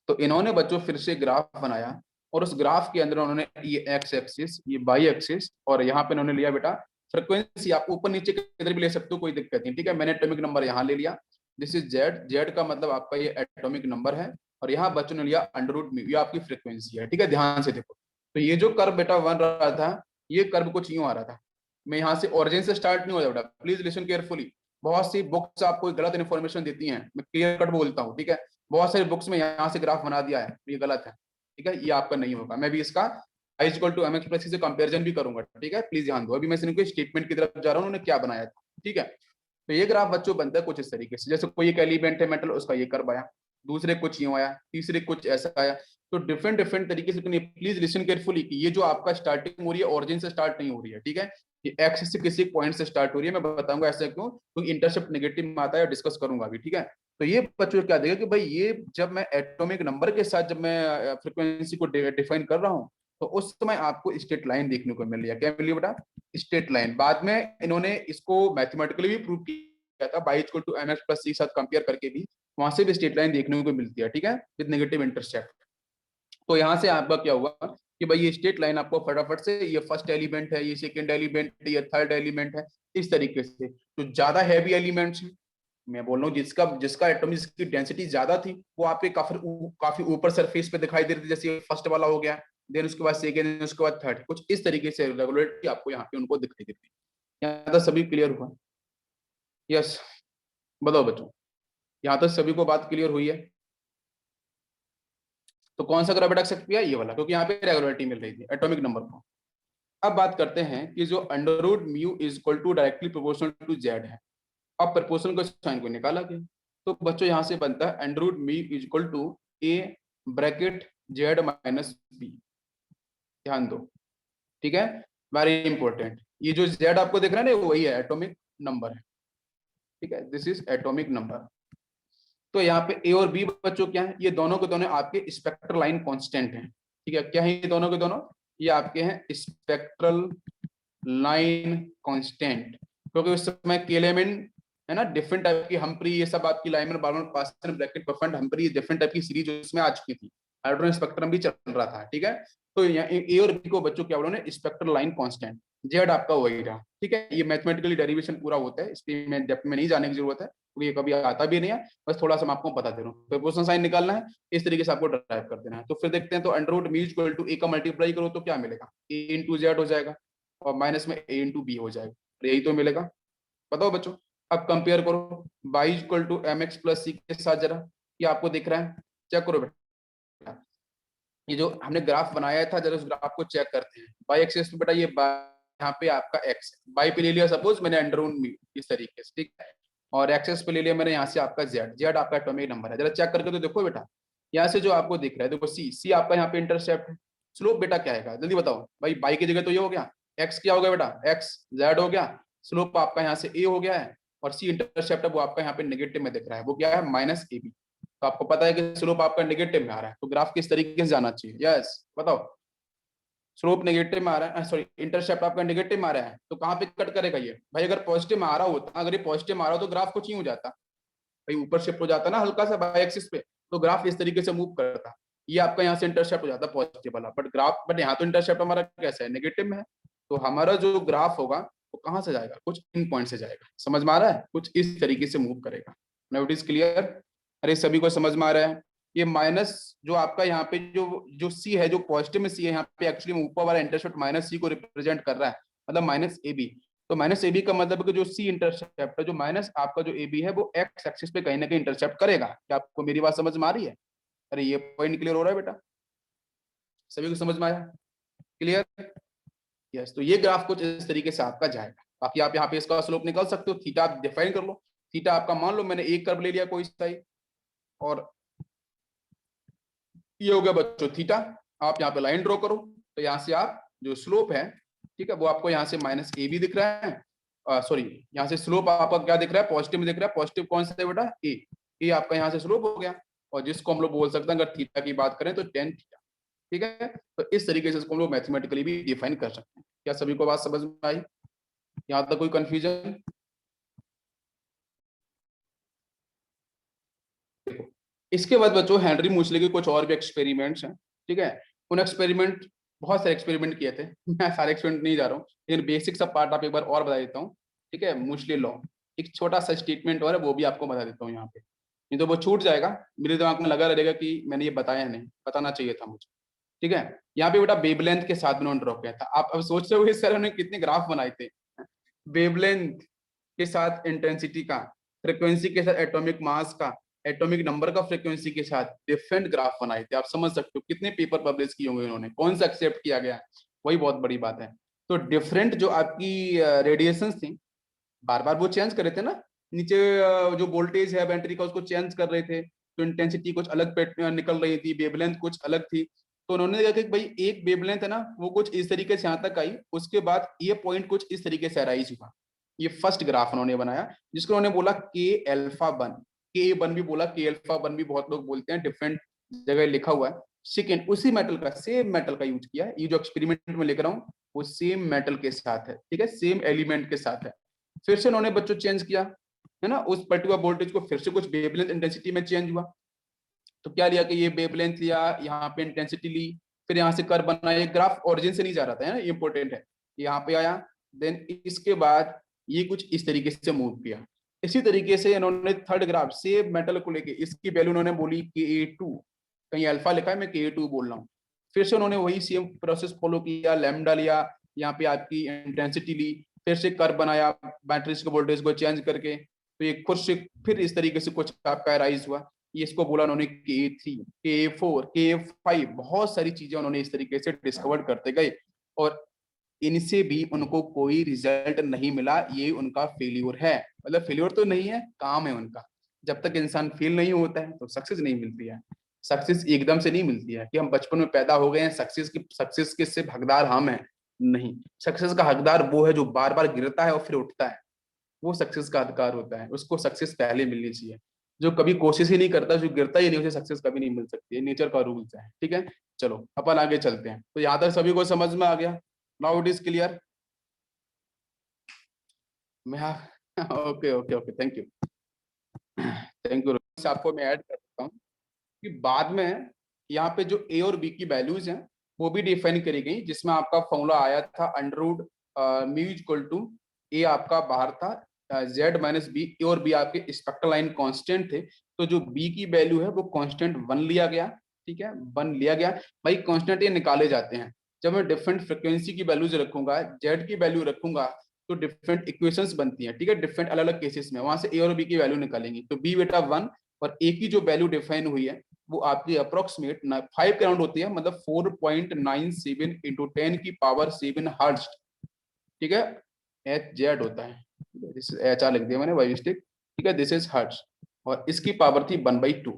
तो इन्होंने बच्चों फिर से ग्राफ बनाया और उस ग्राफ के अंदर उन्होंने ये एक्स एक्सिस, ये वाई एक्सिस, और यहाँ पे उन्होंने लिया बेटा फ्रिक्वेंसी। आप ऊपर नीचे किधर भी ले सकते हो, कोई दिक्कत नहीं, ठीक है। मैंने एटॉमिक नंबर यहाँ ले लिया, दिस इज जेड, जेड का मतलब आपका ये एटॉमिक नंबर है, और यहाँ बच्चों ने लिया अंडर रूट म्यू, ये आपकी फ्रिक्वेंसी है, ठीक है। ध्यान से देखो, तो ये जो कर्व बेटा बन रहा था, ये कर्व कुछ यूं आ रहा था। मैं यहाँ से ओरिजिन से स्टार्ट नहीं हो रहा बेटा, प्लीज लिसन केयरफुली। बहुत सी बुक्स आपको गलत इन्फॉर्मेशन देती हैं, मैं क्लियर कट बोलता हूँ, ठीक है। बहुत सारी बुक्स में यहाँ से ग्राफ बना दिया है, ये गलत है, ठीक है, ये आपका नहीं होगा। मैं भी इसका I=mx से कंपेरिजन भी करूंगा, ठीक है, प्लीज ध्यान दो। अभी मैं इनके स्टेटमेंट की तरफ जा रहा हूँ, उन्होंने क्या बनाया था, ठीक है। तो ये ग्राफ बच्चों बनता है कुछ इस तरीके से, जैसे कोई एक एलिमेंट है मेटल, उसका ये कर्व आया, दूसरे कुछ यूं आया, तीसरे कुछ ऐसा आया। तो डिफरेंट डिफरेंट तरीके से, प्लीज लिसन केयरफुली कि ये जो आपका स्टार्टिंग हो रही है ओरिजिन से स्टार्ट नहीं हो रही है, ठीक है। ये एक्स से किसी पॉइंट से स्टार्ट हो रही है, मैं बताऊंगा ऐसा क्यों, क्योंकि इंटरसेप्ट नेगेटिव में आता है, डिस्कस करूंगा अभी, ठीक है। तो ये बच्चों क्या देगा कि भाई ये जब मैं एटॉमिक नंबर के साथ जब मैं फ्रीक्वेंसी को डिफाइन कर रहा हूँ, तो उस समय आपको स्ट्रेट लाइन देखने को मिल रही है। क्या मिली बेटा? Straight line. बाद में इन्होंने इसको मैथमेटिकली भी प्रूव किया था, y=mx+c के साथ कंपेयर करके भी, वहां से भी स्ट्रेट लाइन देखने को मिलती है, ठीक है, विद नेगेटिव इंटरसेप्ट। तो यहाँ से आपका क्या हुआ कि भाई ये स्ट्रेट लाइन आपको फटाफट से, ये फर्स्ट एलिमेंट है, ये सेकंड एलिमेंट है, ये थर्ड एलिमेंट है, इस तरीके से। तो ज्यादा हैवी एलिमेंट्स हैं, मैं बोल रहा हूँ जिसका जिसका एटॉमिक की डेंसिटी ज्यादा थी, वो आपके काफी ऊपर सरफेस पे दिखाई दे रही थी, जैसे फर्स्ट वाला हो गया, देन उसके बाद सेकेंड, उसके बाद थर्ड, कुछ इस तरीके से रेगुलरिटी आपको यहाँ पे उनको दिखाई देती है। यहाँ तक सभी क्लियर हुआ? यस, बताओ बच्चों, यहाँ तक सभी को बात क्लियर हुई है? तो कौन सा ग्राफ अटक सकती है? ये वाला, क्योंकि यहाँ पे रेगुलरिटी मिल रही थी एटॉमिक नंबर को। अब बात करते हैं कि जो under root mu is equal to directly proportional to z है। अब प्रपोर्शनल को साइन को निकाला गया, तो बच्चों यहाँ से बनता है under root mu is equal to a bracket z minus b. ध्यान दो, ठीक है, वेरी इंपॉर्टेंट। ये जो जेड आपको दिख रहा है ना, वही है एटॉमिक नंबर है, ठीक है, दिस इज एटॉमिक नंबर। तो यहाँ पे ए और बी बच्चों क्या है? ये दोनों के दोनों आपके स्पेक्ट्रल लाइन कांस्टेंट हैं, ठीक है। क्या है ये दोनों के दोनों? ये आपके हैं स्पेक्ट्रल लाइन कांस्टेंट। क्योंकि उस समय केलेमिन है ना, डिफरेंट टाइप की हम्प्री, ये सब आपकी लाइमर, बार्मर, पास्कल, ब्रैकेट, बफेट, हम्प्री, डिफरेंट टाइप की सीरीज उसमें आ चुकी थी। हाइड्रोजन स्पेक्ट्रम भी चल रहा था, ठीक है। तो ए और बी को बच्चों क्या बोलो, स्पेक्ट्रल लाइन कांस्टेंट, जेड आपका वही रहा, ठीक है। ये मैथमेटिकली डेरिवेशन पूरा होता है, इसलिए मैं डेप्थ में नहीं जाने की जरूरत है, क्योंकि ये कभी आता भी नहीं है, बस थोड़ा सा मैं आपको बता दे रहा हूँ। प्रोपोर्शनल साइन निकालना है, इस तरीके से आपको ड्राइव कर देना है। तो फिर देखते हैं, तो under root mu equal to a का मल्टीप्लाई करो तो क्या मिलेगा, ए इंटू जेड हो जाएगा, और माइनस में ए इंटू बी हो जाएगा, यही तो मिलेगा। बताओ बच्चों, अब कंपेयर करो y equal to m x plus c के साथ, जरा ये आपको दिख रहा है, चेक करो बेटा। ये जो हमने ग्राफ बनाया था, जरा उस ग्राफ को चेक करते हैं। बाई एक्सिस पे बेटा ये यहाँ पे आपका एक्स, बाई पे ले लिया सपोज मैंने अंडर रूट इस तरीके से, ठीक है, और एक्सेस पे ले लिया मैंने यहाँ से आपका जेड, जेड आपका एटॉमिक नंबर है। जरा चेक करके तो देखो बेटा, यहाँ से जो आपको दिख रहा है, देखो सी, सी आपका यहाँ पे इंटरसेप्ट है। स्लोप बेटा क्या है, जल्दी बताओ भाई, बाई की जगह तो ये हो गया, एक्स क्या हो गया बेटा, एक्स, जेड हो गया, स्लोप आपका यहाँ से ए हो गया है, और सी इंटरसेप्ट है वो आपका यहाँ पे नेगेटिव में दिख रहा है, वो क्या है, माइनस ए बी। तो आपको पता है कि स्लोप आपका नेगेटिव में आ रहा है, तो ग्राफ किस तरीके से जाना चाहिए, यस बताओ। स्लोप नेगेटिव में आ रहा है, सॉरी इंटरसेप्ट आपका नेगेटिव में आ रहा है, तो कहाँ पे कट करेगा ये भाई, अगर पॉजिटिव में आ रहा होता, अगर ये पॉजिटिव में आ रहा हो तो ग्राफ कुछ नहीं हो जाता भाई, ऊपर शिफ्ट हो जाता ना हल्का सा बाई एक्सिस पे, तो ग्राफ इस तरीके से मूव करता, ये आपका यहाँ से इंटरसेप्ट हो जाता पॉजिटिव वाला, बट ग्राफ, बट यहाँ तो इंटरसेप्ट हमारा कैसा है, नेगेटिव में है। तो हमारा जो ग्राफ होगा वो कहाँ से जाएगा, कुछ इन पॉइंट से जाएगा, समझ में आ रहा है, कुछ इस तरीके से मूव करेगा। नाउ इट इज क्लियर, अरे सभी को समझ में आ रहा है। ये माइनस जो आपका यहाँ पे जो जो सी है, जो पॉजिटिव में सी है, यहाँ पे एक्चुअली ऊपर वाला इंटरसेप्ट माइनस सी को रिप्रेजेंट कर रहा है, मतलब माइनस ए बी। तो माइनस ए बी का मतलब है कि जो सी इंटरसेप्ट है, जो माइनस आपका जो ए बी है, वो एक्स एक्सिस पे कहीं ना कहीं इंटरसेप्ट करेगा। क्या आपको मेरी बात समझ में आ रही है, अरे ये पॉइंट क्लियर हो रहा है बेटा, सभी को समझ में आया, क्लियर, यस। तो ये ग्राफ कुछ इस तरीके से आपका जाएगा। बाकी आप यहाँ पे इसका स्लोप निकाल सकते हो, थीटा आप डिफाइन कर लो, थीटा आपका मान लो मैंने एक कर्व ले लिया कोई सा, और ये हो गया बच्चों थीटा। आप यहाँ पे लाइन ड्रॉ करो, तो यहाँ से आप जो स्लोप है, ठीक है, वो आपको यहाँ से माइनस ए भी दिख रहा है, सॉरी यहाँ से स्लोप आपका क्या दिख रहा है, पॉजिटिव में दिख रहा है, पॉजिटिव कौन सा है बेटा, ए आपका यहाँ से स्लोप हो गया, और जिसको हम लोग बोल सकते हैं अगर थीटा की बात करें तो टेन थीटा, ठीक है। तो इस तरीके से इसको हम लोग मैथमेटिकली भी डिफाइन कर सकते हैं। क्या सभी को बात समझ में आई, यहाँ तक कोई कंफ्यूजन। देखो इसके बाद बच्चों हेनरी मूसले के कुछ और भी एक्सपेरिमेंट्स हैं, ठीक है। उन एक्सपेरिमेंट, बहुत सारे एक्सपेरिमेंट किए थे, मैं सारे एक्सपेरिमेंट नहीं जा रहा हूँ, लेकिन बेसिक सब पार्ट आप एक बार और बता देता हूँ, ठीक है। मूसले लॉ, एक छोटा सा स्टेटमेंट और है, वो भी आपको बता देता हूँ यहाँ पे, नहीं तो वो छूट जाएगा, मेरे दिमाग में लगा रहेगा कि मैंने ये बताया नहीं, बताना चाहिए था मुझे, ठीक है। यहाँ पे बेटा वेवलेंथ के साथ उन्होंने ड्रॉ किया था। आप अब सोच रहे हो इस तरह उन्होंने कितने ग्राफ बनाए थे, वेवलेंथ के साथ इंटेंसिटी का, फ्रीक्वेंसी के साथ एटॉमिक मास का, एटॉमिक नंबर का फ्रीक्वेंसी के साथ डिफरेंट ग्राफ बनाए थे। आप समझ सकते हो कितने पेपर पब्लिश किए होंगे इन्होंने, कौन सा एक्सेप्ट किया गया, वही बहुत बड़ी बात है। तो डिफरेंट जो आपकी रेडिएशन थी, बार बार वो चेंज कर रहे थे ना, नीचे जो वोल्टेज है बैटरी का उसको चेंज कर रहे थे, तो इंटेंसिटी कुछ अलग पे निकल रही थी, वेवलेंथ कुछ अलग थी। तो उन्होंने देखा कि भाई एक वेवलेंथ है ना, वो कुछ इस तरीके से यहाँ तक आई, उसके बाद ये पॉइंट कुछ इस तरीके से अराइज हुआ। ये फर्स्ट ग्राफ उन्होंने बनाया, जिसको उन्होंने बोला के अल्फा वन, के वन भी बोला, के अल्फा वन भी बहुत लोग बोलते हैं, डिफरेंट जगह लिखा हुआ है। सेकेंड उसी मेटल का, सेम मेटल का यूज किया है, ये जो एक्सपेरिमेंट में लिख रहा हूँ वो सेम मेटल के साथ है, ठीक है, सेम एलिमेंट के साथ है। फिर से उन्होंने बच्चों चेंज किया, है ना, उस पर्टिकुलर वोल्टेज को फिर से कुछ वेवलेंथ इंटेंसिटी में चेंज हुआ। तो क्या लिया कि ये वेवलेंथ लिया, यहाँ पे इंटेंसिटी ली, फिर यहाँ से कर्व बना, ये ग्राफ ओरिजिन से नहीं जा रहा था, है ना, ये इंपॉर्टेंट है, यहाँ पे आया। देन इसके बाद ये कुछ इस तरीके से मूव किया। इसी तरीके से इन्होंने थर्ड ग्राफ सेम मेटल को लेके, इसकी वैल्यू उन्होंने बोली के टू, कहीं अल्फा लिखा है, मैं के टू बोल रहा हूँ। फिर से उन्होंने वही सेम प्रोसेस फॉलो किया, लैम्डा लिया, यहाँ पे आपकी इंटेंसिटी ली, फिर से कर्व बनाया बैटरीज के वोल्टेज को चेंज करके, तो ये खुद से फिर इस तरीके से कुछ आपका राइज हुआ। ये इसको बोला उन्होंने के3, के4, के5, बहुत सारी चीजें उन्होंने इस तरीके से डिस्कवर करते गए, और इनसे भी उनको कोई रिजल्ट नहीं मिला। ये उनका फेल्योर है, मतलब फेल्योर तो नहीं है, काम है उनका। जब तक इंसान फेल नहीं होता है तो सक्सेस नहीं मिलती है। सक्सेस एकदम से नहीं मिलती है कि हम बचपन में पैदा हो गए हैं, सक्सेस के सिर्फ हकदार हम हैं, नहीं। सक्सेस का हकदार वो है जो बार बार गिरता है और फिर उठता है, वो सक्सेस का अधिकार होता है, उसको सक्सेस पहले मिलनी चाहिए। जो कभी कोशिश ही नहीं करता, जो गिरता ही नहीं, उसे सक्सेस कभी नहीं मिल सकती है, नेचर का रूल्स है, ठीक है। चलो अपन आगे चलते हैं। तो यहाँ तक सभी को समझ में आ गया, नाउ इट इज क्लियर। मैं okay okay okay, thank you thank you. आपको मैं ऐड कर सकता हूँ कि बाद में यहाँ पे जो ए और बी की वैल्यूज हैं वो भी डिफाइन करी गई, जिसमें आपका फॉर्मूला आया था under root mu equal to a आपका बाहर था, जेड माइनस बी। ए और बी आपके स्पेक्ट्रल लाइन कांस्टेंट थे, तो जो बी की वैल्यू है वो कांस्टेंट 1 लिया गया। ठीक है, 1 लिया गया। भाई कांस्टेंट ये निकाले जाते हैं, जब मैं डिफरेंट फ्रिक्वेंसी की वैल्यूज रखूंगा, जेड की वैल्यू रखूंगा, तो डिफरेंट इक्वेशंस बनती हैं। ठीक है, डिफरेंट अलग अलग केसेस में वहां से ए और बी की वैल्यू निकालेंगे, तो बी बेटा 1 और ए की जो वैल्यू डिफाइन हुई है वो आपकी अप्रोक्सीमेट 5 के राउंड होती है, मतलब 4.97 इंटू 10 की पावर 7 हर्ट्ज। ठीक है, एच जेड होता है, एच आर लिख दिया मैंने बाई मिस्टेक। ठीक है, दिस इज हर्ट्ज और इसकी पावर थी 1/2।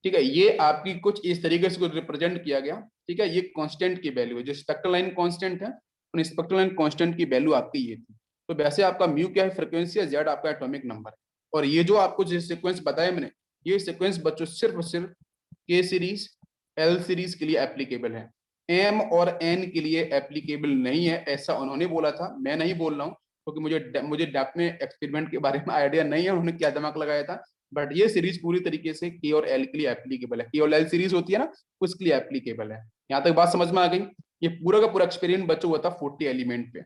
ठीक है, ये आपकी कुछ इस तरीके से रिप्रेजेंट किया गया। ठीक है, ये कांस्टेंट की वैल्यू है, जो स्पेक्ट्रल लाइन कांस्टेंट है, उन स्पेक्ट्रल लाइन कांस्टेंट की वैल्यू आपकी ये थी। तो वैसे आपका म्यू क्या है, फ्रीक्वेंसी है, जेड आपका एटॉमिक नंबर है। और ये जो आपको जो सीक्वेंस बताया मैंने, ये सीक्वेंस बच्चों सिर्फ और सिर्फ के सीरीज एल सीरीज के लिए एप्लीकेबल है, एम और एन के लिए एप्लीकेबल नहीं है, ऐसा उन्होंने बोला था, मैं नहीं बोल रहा हूँ, क्योंकि मुझे डेप्थ में एक्सपेरिमेंट के बारे में आइडिया नहीं है उन्होंने क्या दिमाग लगाया था। बट ये सीरीज पूरी तरीके से के और एल के लिए एप्लीकेबल है, के और एल सीरीज होती है ना, उसके लिए एप्लीकेबल है। यहाँ तक बात समझ में आ गई। ये पूरा का पूरा एक्सपेरिमेंट बच्चों हुआ था 40 एलिमेंट पे,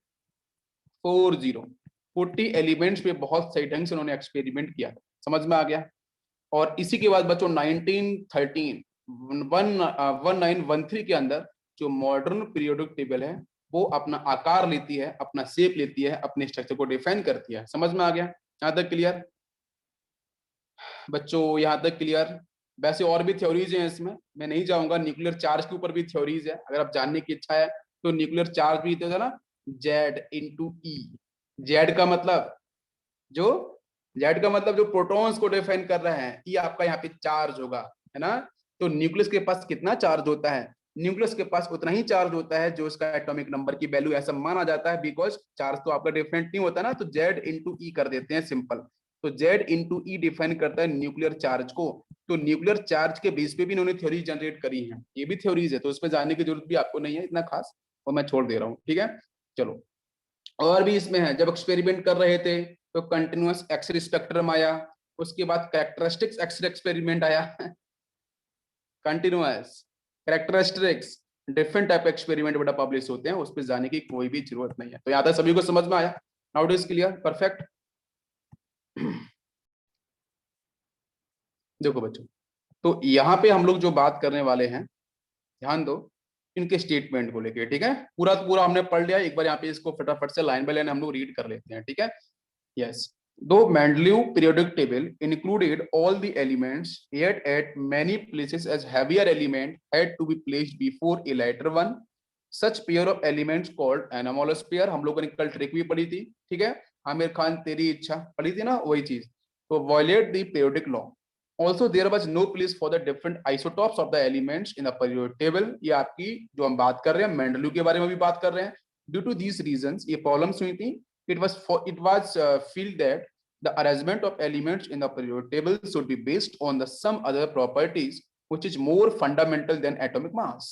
40 एलिमेंट्स पे बहुत सही ढंग से उन्होंने एक्सपेरिमेंट किया था, समझ में आ गया। और इसी के बाद बच्चों 1913 1913 के अंदर जो मॉडर्न पीरियोडिक टेबल है वो अपना आकार लेती है, अपना शेप लेती है, अपने स्ट्रक्चर को डिफाइन करती है। समझ में आ गया, यहाँ तक क्लियर बच्चों, यहाँ तक क्लियर। वैसे और भी थ्योरीज हैं इसमें, मैं नहीं जाऊंगा। न्यूक्लियर चार्ज के ऊपर भी थ्योरीज है, अगर आप जानने की इच्छा है तो। न्यूक्लियर चार्ज भी तो था ना, जेड इंटू ई। जेड का मतलब जो जेड का मतलब जो प्रोटॉन्स को डिफाइन कर रहे हैं, ये आपका यहाँ पे चार्ज होगा, है ना। तो न्यूक्लियस के पास कितना चार्ज होता है, न्यूक्लियस के पास उतना ही चार्ज होता है जो इसका एटॉमिक नंबर की वैल्यू, ऐसा माना जाता है, बिकॉज चार्ज तो आपका डिफरेंट नहीं होता ना, तो जेड इंटू ई कर देते हैं सिंपल। तो जेड इंटू ई डिफाइन करता है न्यूक्लियर चार्ज को। तो न्यूक्लियर चार्ज के बेस पे भी इन्होंने थ्योरी जनरेट करी है, ये भी थ्योरीज है, तो उसमें जाने की जरूरत भी आपको नहीं है इतना खास, और मैं छोड़ दे रहा हूँ। ठीक है, चलो। और भी इसमें है, जब एक्सपेरिमेंट कर रहे थे तो कंटिन्यूअस एक्स-रे स्पेक्ट्रम आया, उसके बाद कैरेक्टरिस्टिक्स एक्स-रे एक्सपेरिमेंट आया continuous characteristics, different type experiment बेटा पब्लिश होते हैं, उस पर जाने की कोई भी जरूरत नहीं है। तो यहाँ तक सभी को समझ में आया, now it is clear, perfect. देखो बच्चों, तो यहाँ पे हम लोग जो बात करने वाले हैं, ध्यान दो इनके स्टेटमेंट को लेके। ठीक है, पूरा पूरा हमने पढ़ लिया, एक बार यहाँ पे इसको फटाफट से लाइन बाय लाइन हम लोग रीड कर लेते हैं। ठीक है, yes. Though Mendeleev periodic table included all the elements, yet at many places as heavier element had to be placed before a lighter one. Such pair of elements called anomalous pair, हम लोगों ने कल trick भी पढ़ी थी। ठीक है, आमिर खान तेरी इच्छा पढ़ी थी ना, वही चीज। तो violate the periodic law. Also there was no place for the different isotopes of the elements in the periodic table. ये आपकी जो हम बात कर रहे हैं मेंडलीव के बारे में भी बात कर रहे हैं। Due to these reasons ये प्रॉब्लम्स हुई थी। It was felt that the arrangement of elements in the periodic table should be based on the some other properties which is more fundamental than atomic mass.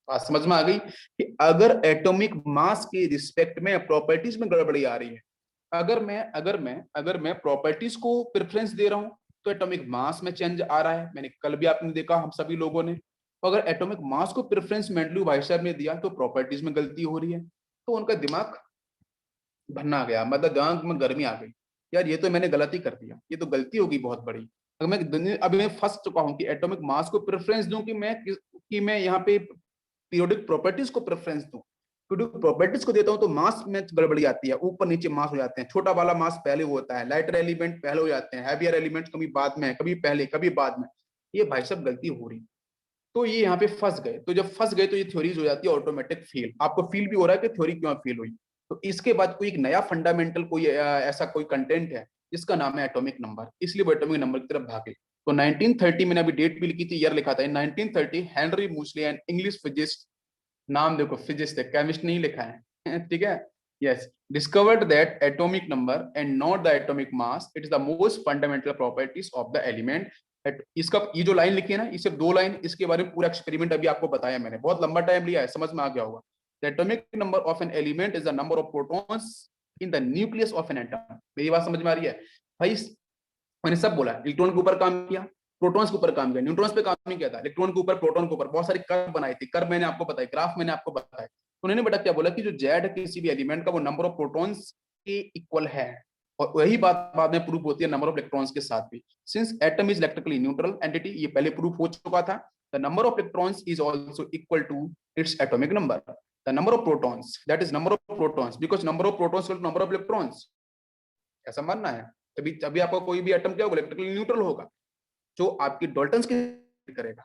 बात समझ में आ गई कि अगर atomic mass के रिस्पेक्ट में प्रॉपर्टीज में गड़बड़ी आ रही है, अगर मैं प्रॉपर्टीज को प्रेफरेंस दे रहा हूं तो एटॉमिक मास में चेंज आ रहा है। मैंने कल भी आपने देखा हम सभी लोगों ने, तो अगर एटॉमिक मास को प्रेफरेंस मेंडलीव भाई साहब ने दिया तो प्रॉपर्टीज में गलती हो रही है। तो उनका दिमाग भन्ना गया, मतलब दिमाग में गर्मी आ गई, यार ये तो मैंने गलती कर दिया, ये तो गलती होगी बहुत बड़ी। अगर मैं अभी मैं फंस चुका हूं कि एटॉमिक मास को प्रेफरेंस दूं कि मैं यहाँ पे पीरियोडिक प्रॉपर्टीज को प्रेफरेंस दूं। पीरियोडिक प्रॉपर्टीज को देता हूं तो मास में गड़बड़ी आती है, ऊपर नीचे मास हो जाते हैं, छोटा वाला मास पहले होता है, लाइटर एलिमेंट पहले हो जाते हैं, हैवियर एलिमेंट कभी बाद में, कभी पहले कभी बाद में। ये भाई साहब गलती हो रही, तो ये यहाँ पे फंस गए। तो जब फंस गए तो ये थ्योरीज हो जाती है ऑटोमेटिक फेल। आपको फील भी हो रहा है कि थ्योरी क्यों फेल हुई। तो इसके बाद कोई एक नया फंडामेंटल कोई ऐसा कोई कंटेंट है जिसका नाम है एटॉमिक नंबर, इसलिए वो एटॉमिक नंबर की तरफ भागे। तो 1930 मैंने अभी डेट भी लिखी थी, ईयर लिखा था, इन 1930 Henry muesli and English physicist, नाम देखो फिजिस्ट है, केमिस्ट नहीं लिखा है ठीक है, yes, discovered that atomic number and not the atomic mass it is the most fundamental properties of the element. इसका ये जो लाइन लिखी है ना, ये सिर्फ 2 लाइन, इसके बारे में पूरा एक्सपेरिमेंट अभी आपको बताया मैंने, बहुत लंबा टाइम लिया है, समझ में आ गया होगा। The atomic number of an element is the number of protons in the nucleus of an atom. मेरी बात समझ में आ रही है भाई? मैंने सब बोला, इलेक्ट्रॉन के ऊपर काम किया, प्रोटॉन्स के ऊपर काम किया, न्यूट्रॉन्स पे काम नहीं किया था, इलेक्ट्रॉन के ऊपर, प्रोटॉन के ऊपर बहुत सारी कर्व बनाई थी, कर्व मैंने आपको बताई, ग्राफ मैंने आपको बताया। उन्होंने बेटा क्या बोला कि जो जेड है किसी भी एलिमेंट का वो नंबर ऑफ प्रोटॉन्स के इक्वल है, और वही बात बाद में प्रूव होती है नंबर ऑफ इलेक्ट्रॉन्स के साथ भी। Since atom is electrically neutral entity, ये पहले प्रूव हो चुका था, the number of electrons is also equal to its atomic number, the number of protons, that is number of protons, because number of protons equal to number of electrons. ऐसा मानना है? तभी तभी आपका कोई भी एटम क्या होगा, इलेक्ट्रिकली न्यूट्रल होगा, जो आपकी डाल्टन्स की करेगा।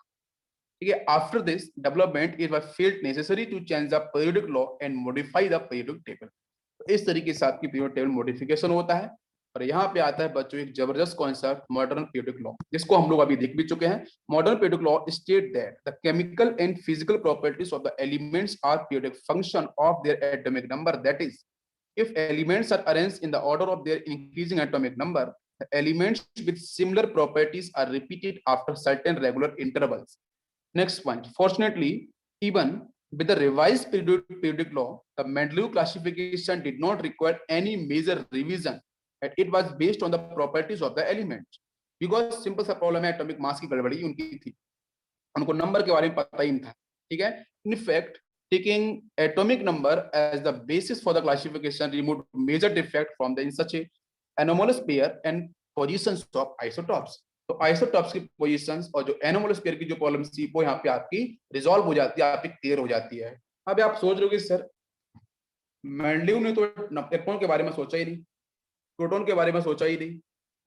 ठीक है, after this development it was felt necessary to change the periodic law and modify the periodic table. तो इस तरीके से आपकी पीरियोडिक टेबल मॉडिफिकेशन होता है। और यहाँ पे आता है बच्चों एक जबरदस्त कॉन्सेप्ट, मॉडर्न पीरियोडिक लॉ, जिसको हम लोग अभी देख भी चुके हैं। Modern periodic law state that the chemical and physical properties of the elements are periodic function of their atomic number, that is if elements are arranged in the order of their increasing atomic number, the elements with similar properties are repeated after certain regular intervals. Next point, fortunately, even with the revised periodic law, the Mendeleev classification did not require any major revision, and it was based on the properties of the elements. Because simple सा problem है, atomic mass की गड़बड़ी उनकी थी, उनको number के बारे में पता ही नहीं था। ठीक है, in fact, taking atomic number as the basis for the classification removed major defect from the in such a anomalous pair and positions of isotopes. तो isotopes की positions और जो anomalous pair की जो प्रॉब्लम थी वो यहाँ पे आपकी रिजॉल्व हो जाती है, आपकी क्लियर हो जाती है। अब आप सोच रहे हो कि सर मेंडलीव ने तो इलेक्ट्रॉन के बारे में सोचा ही नहीं, प्रोटॉन के बारे में सोचा ही नहीं,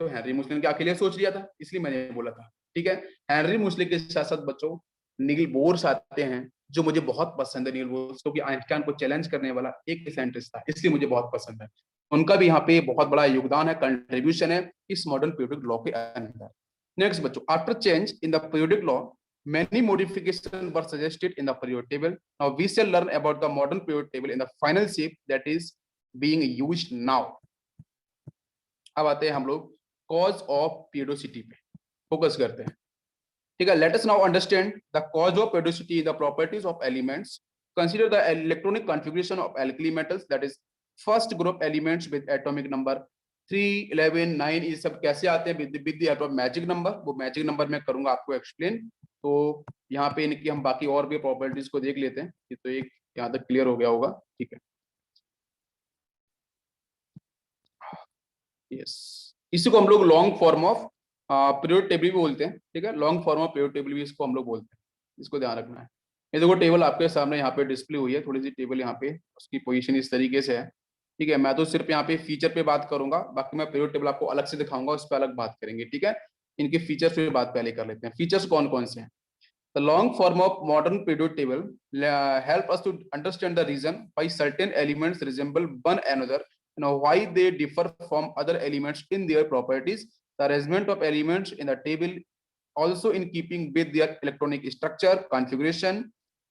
तो हेनरी मुस्लिम ने क्या अकेले सोच लिया था? इसलिए मैंने बोला था। ठीक है, हेनरी मुस्लिम के साथ साथ बच्चों नील बोर्स आते हैं, जो मुझे बहुत पसंद है। नील बोर्स क्योंकि आइंस्टाइन को चैलेंज करने वाला एक साइंटिस्ट था, इसलिए मुझे बहुत पसंद है। उनका भी यहाँ पे बहुत बड़ा योगदान है, कंट्रीब्यूशन है इस मॉडर्न पीरियोडिक लॉ के अंदर। नेक्स्ट बच्चों, after change in the periodic law many modifications were suggested in the periodic table. Now we shall learn about the modern periodic table in the final shape that is being used now. अब आते हैं हम लोग cause of periodicity पे focus करते हैं। ठीक है, let us now understand the cause of periodicity, the properties of elements. Consider the electronic configuration of alkali metals, that is first group elements with atomic number 3, 11, 9, ये सब कैसे आते हैं with the help of magic number. वो magic number मैं करूंगा आपको explain. तो यहाँ पे इनकी हम बाकी और भी प्रॉपर्टीज को देख लेते हैं, तो एक यहाँ तक क्लियर हो गया होगा। ठीक है, यस, इसी को हम लोग long form of periodic table भी बोलते हैं। ठीक है, long form of periodic table भी इसको हम लोग बोलते हैं, इसको ध्यान रखना है। ये देखो टेबल आपके सामने यहाँ पे डिस्प्ले हुई है, थोड़ी सी टेबल यहाँ पे उसकी पोजीशन इस तरीके से है। ठीक है, मैं तो सिर्फ यहाँ पे फीचर पे बात करूंगा, बाकी मैं पीरियोडिक टेबल आपको अलग से दिखाऊंगा, उस पर अलग बात करेंगे। ठीक है, इनके फीचर्स पे बात पहले कर लेते हैं। फीचर्स कौन कौन से हैं? The long form of modern periodic table help us to understand the reason why certain elements resemble one another and why they differ from other elements in their properties. The arrangement of elements in the table also in keeping with their electronic structure, configuration.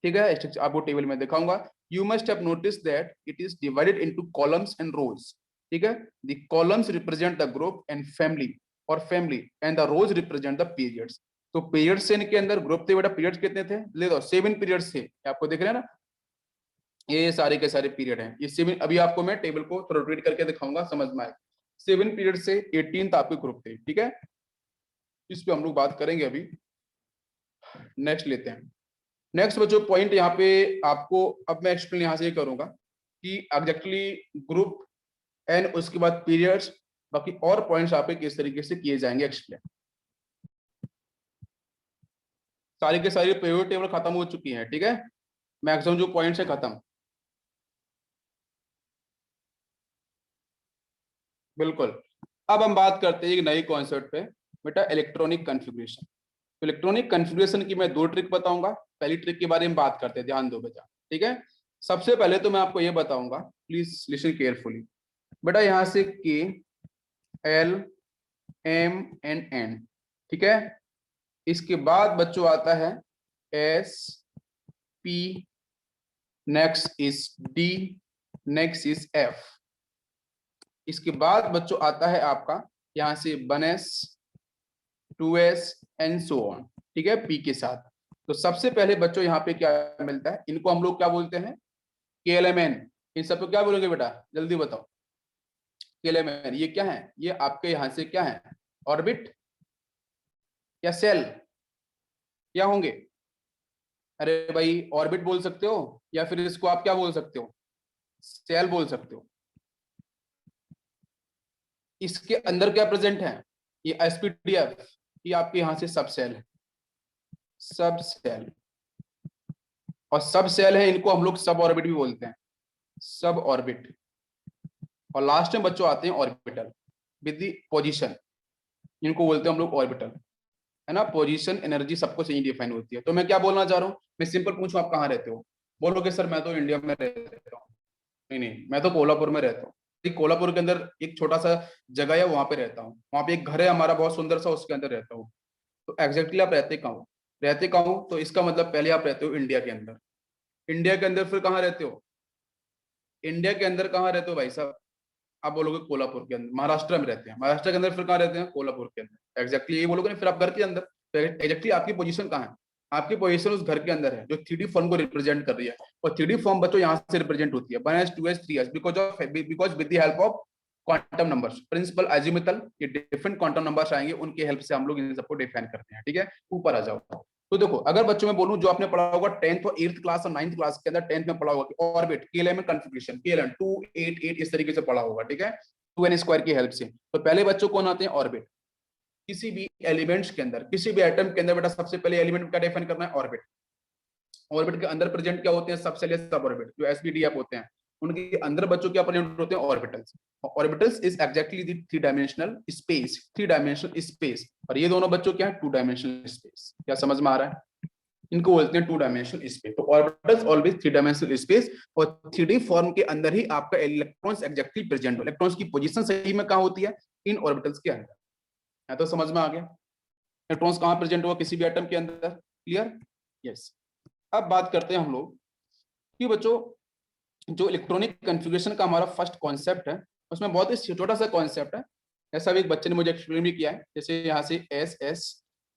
ठीक है, structure आपको table में दिखाऊंगा। You must have noticed that it is divided into columns and rows. ठीक है, the columns represent the group and family or family and the rows represent the periods. तो period से इनके अंदर ग्रुप थे बेटा, पीरियड्स कितने थे? ले दो, 7 पीरियड्स थे, आपको दिख रहे हैं ना, ये सारे के सारे पीरियड हैं। ये 7, अभी आपको मैं टेबल को थोड़ा रोटेट करके दिखाऊंगा, समझ में आए। 7 पीरियड से 18 आपके ग्रुप थे। ठीक है, इस पे हम लोग बात करेंगे अभी। नेक्स्ट लेते हैं। नेक्स्ट बच्चों पॉइंट यहाँ पे आपको अब मैं एक्सप्लेन यहाँ से करूंगा कि एग्जैक्टली ग्रुप एंड उसके बाद पीरियड्स, बाकी और पॉइंट्स आप किस तरीके से किए जाएंगे एक्सप्लेन। सारी के सारी पीरियड टेबल खत्म हो चुकी है। ठीक है, मैक्सिमम जो पॉइंट्स है खत्म, बिल्कुल। अब हम बात करते हैं एक नई कॉन्सेप्ट पे बेटा, इलेक्ट्रॉनिक कॉन्फ़िगरेशन। तो इलेक्ट्रॉनिक कॉन्फ़िगरेशन की मैं 2 ट्रिक बताऊंगा। पहली ट्रिक के बारे में बात करते हैं, ध्यान दो बेटा। ठीक है, सबसे पहले तो मैं आपको ये बताऊंगा, प्लीज लिसन केयरफुली बेटा, यहाँ से के, एल, एम एंड एन। ठीक है, इसके बाद बच्चों आता है S, P, next is D, next is F. इसके बाद बच्चों आता है आपका यहाँ से 1s, 2s and so on. ठीक है, पी के साथ। तो सबसे पहले बच्चों यहाँ पे क्या मिलता है, इनको हम लोग क्या बोलते हैं? KLMN। इन सब को क्या बोलोगे बेटा, जल्दी बताओ? केलेमैन, ये क्या है, ये आपके यहाँ से क्या है, ऑर्बिट या सेल, क्या होंगे? अरे भाई ऑर्बिट बोल सकते हो या फिर इसको आप क्या बोल सकते हो, सेल बोल सकते हो। इसके अंदर क्या प्रेजेंट है, ये एसपीडीएफ, ये आपके यहाँ से सब सेल है, सब सेल, और सब सेल है इनको हम लोग सब ऑर्बिट भी बोलते हैं, सब ऑर्बिट। और लास्ट में बच्चों आते हैं ऑर्बिटल विद दी पोजीशन, इनको बोलते हैं हम लोग ऑर्बिटल, है ना। पोजीशन एनर्जी सबको सही डिफाइन होती है। तो मैं क्या बोलना चाह रहा हूँ, मैं सिंपल पूछूं आप कहाँ रहते हो, बोलोगे सर मैं तो इंडिया में रहता हूँ, नहीं नहीं मैं तो कोल्हापुर में रहता हूँ। कोल्हापुर के अंदर एक छोटा सा जगह है, वहां पे रहता हूँ, वहां पे एक घर है हमारा बहुत सुंदर सा, उसके अंदर रहता हूँ। तो एग्जैक्टली आप रहते कहाँ हो, रहते कहाँ हो, तो इसका मतलब पहले आप रहते हो इंडिया के अंदर, इंडिया के अंदर फिर कहाँ रहते हो, इंडिया के अंदर कहाँ रहते हो भाई साहब, आप बोलोगे कोल्हापुर के अंदर, महाराष्ट्र में रहते हैं, महाराष्ट्र के अंदर फिर कहाँ रहते हैं, कोल्हापुर के अंदर, एग्जैक्टली यही बोलोगे ना, फिर आप घर के अंदर, तो एग्जैक्टली आपकी पोजीशन कहाँ है, आपकी पोजीशन उस घर के अंदर है जो 3D फॉर्म को रिप्रेजेंट कर रही है। और 3D फॉर्म बच्चों यहाँ से रिप्रेजेंट होती है 1s 2s 3s because with the help of quantum numbers, principal azimuthal, ये डिफरेंट क्वांटम नंबर्स आएंगे, उनके हेल्प से हम लोग इन सबको डिफाइन करते हैं। ठीक है, ऊपर आ जाओ। तो देखो अगर बच्चों में बोलूं जो आपने पढ़ा होगा 10th और 8th क्लास और 9th क्लास के अंदर, 10th में पढ़ा होगा कि ऑर्बिट केएलएम कन्फिगरेशन, केएलएम 288 इस तरीके से पढ़ा होगा। ठीक है, 2n² की हेल्प से। तो पहले बच्चों कौन आते हैं, ऑर्बिट। किसी भी एलिमेंट्स के अंदर, किसी भी एटम के अंदर बेटा सबसे पहले एलिमेंट का डिफाइन करना है ऑर्बिट। ऑर्बिट के अंदर प्रेजेंट क्या होते हैं, सब सेल या सब ऑर्बिट, जो एसपीडीएफ होते हैं, उनके अंदर बच्चों क्या प्रेजेंट होते हैं, orbitals. Orbitals is exactly the 3 dimensional space, 3 dimensional space, और ये दोनों बच्चों क्या है, 2 डायमेंशनल स्पेस। क्या समझ में आ रहा है, इनको बोलते हैं 2 डायमेंशनल स्पेस। तो ऑर्बिटल्स ऑलवेज 3 डायमेंशनल स्पेस, और 3D फॉर्म के अंदर ही आपका इलेक्ट्रॉन्स एग्जैक्टली प्रेजेंट हो, इलेक्ट्रॉन्स की पोजीशन सही में कहां होती है, इन ऑर्बिटल्स के अंदर। है तो समझ में आ गया, इलेक्ट्रॉन्स कहां प्रेजेंट हुआ किसी भी एटम के अंदर, क्लियर, यस। अब बात करते हैं हम लोग कि बच्चों जो इलेक्ट्रॉनिक कॉन्फ़िगरेशन का हमारा फर्स्ट कॉन्सेप्ट है, उसमें बहुत ही छोटा सा कॉन्सेप्ट है, ऐसा भी एक बच्चे ने मुझे एक्सप्लेन भी किया है। जैसे यहाँ से S S,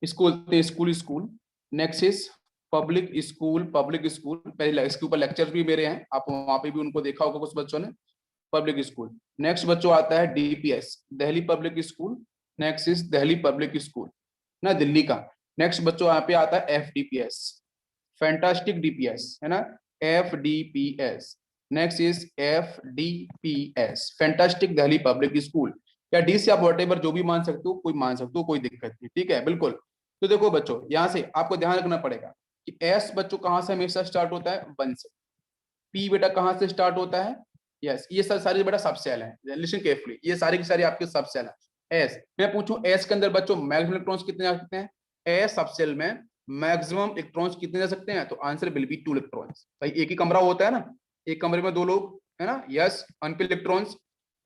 school school school, next is public school, public school, पहले इसके ऊपर लेक्चर भी मेरे हैं, आप वहाँ पे भी उनको देखा होगा कुछ बच्चों ने, पब्लिक स्कूल। नेक्स्ट बच्चों आता है DPS, Delhi public school, next is Delhi public school ना, दिल्ली का। नेक्स्ट बच्चों यहाँ पे आता है एफडीपीएस, फैंटास्टिक डीपीएस, है ना, FDPS. Next is FDPS, fantastic Delhi public school, या डी से आप वॉटेवर जो भी मान सकते हो, कोई मान सकते हो, कोई दिक्कत नहीं, ठीक है, बिल्कुल। तो देखो बच्चों यहाँ से आपको ध्यान रखना पड़ेगा कि एस बच्चों कहाँ से हमेशा स्टार्ट होता है, 1 से। पी बेटा कहाँ से स्टार्ट होता है, यस, ये सारी बेटा सब सेल है, लिसन केयरफुली, ये सारी की सारी आपके सब सेल है। एस, मैं पूछूं एस के अंदर बच्चों मैक्सिमम इलेक्ट्रॉन्स कितने जा सकते हैं, एस सब सेल में मैक्सिमम इलेक्ट्रॉन्स कितने जा सकते हैं, तो आंसर विल बी 2 इलेक्ट्रॉन्स। भाई एक ही कमरा होता है ना, एक कमरे में 2 लोग, है ना, यस, अनपिल इलेक्ट्रॉन्स।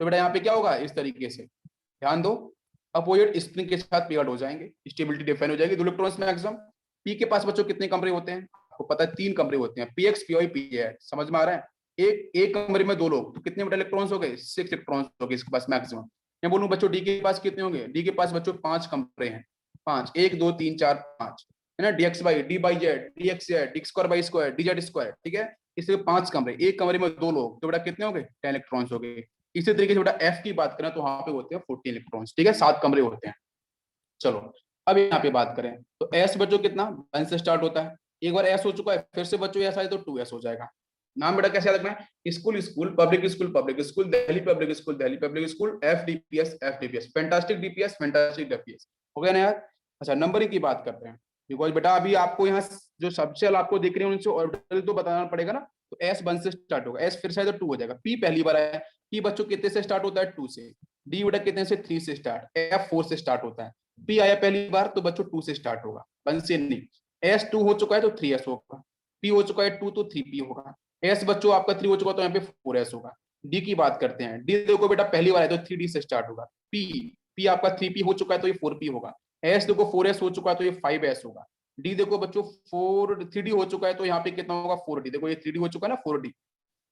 तो बेटा यहाँ पे क्या होगा, इस तरीके से ध्यान दो, अपोजिट स्प्रिंग के साथ पेयर्ड हो जाएंगे, स्टेबिलिटी डिफाइन हो जाएगी, 2 इलेक्ट्रॉन्स मैक्सिमम। पी के पास बच्चों कितने कमरे होते हैं, आपको पता है 3 कमरे होते हैं, पीएक्स पीओई पीए, समझ में आ रहा है। एक कमरे में 2 लोग, तो कितने बेटा इलेक्ट्रॉन्स हो गए, 6 इलेक्ट्रॉन्स हो गए इसके पास मैक्सिमम। मैं बोलूं बच्चों डी के पास कितने होंगे, डी के पास बच्चों 5 कमरे हैं, 5, 1 2 3 4 5, है ना, d x by d by z, d x z, d square by square, d z square, ठीक है। इसलिए 5 कमरे, एक कमरे में 2 लोग, तो बेटा कितने हो गए, 10 इलेक्ट्रॉन्स हो गए। इसी तरीके से बेटा एफ की बात करें तो वहां पे होते हैं 14 इलेक्ट्रॉन्स, ठीक है, 7 कमरे होते हैं। चलो अब यहाँ पे बात करें तो एस बच्चों कितना, 1 से स्टार्ट होता है, एक बार एस हो चुका है, फिर से बच्चों एस आए तो 2s हो जाएगा। नाम बेटा कैसे याद रखना है, school school, public school public school, Delhi public school Delhi public school, FDPS FDPS, fantastic DPS fantastic DPS, हो गया ना यार। अच्छा नंबरिंग की बात करते हैं, बिकॉज बेटा अभी आपको यहाँ जो सबसेल आपको दिख रहे हैं उनसे ऑर्बिटल तो बताना पड़ेगा ना। तो एस 1 से स्टार्ट होगा, एस फिर से तो 2 हो जाएगा, पी पहली बार आया, पी बच्चों कितने से स्टार्ट होता है, 2 से। डी बेटा कितने से, 3 से स्टार्ट, एफ 4 से स्टार्ट होता है। पी आया पहली बार तो बच्चों 2 से स्टार्ट होगा, 1 से नहीं। एस 2 हो चुका है तो 3s होगा, पी हो चुका है 2 तो 3p होगा, एस बच्चों आपका 3 हो चुका तो यहाँ पे 4s होगा। डी की बात करते हैं, डी देखो बेटा पहली बार है तो 3d से स्टार्ट होगा, पी पी आपका 3p हो चुका है तो ये 4p होगा, एस देखो 4s हो चुका है तो ये 5s होगा। डी देखो बच्चों 3d हो चुका है तो यहाँ पे कितना होगा, 4d, देखो ये 3d हो चुका है ना, 4d।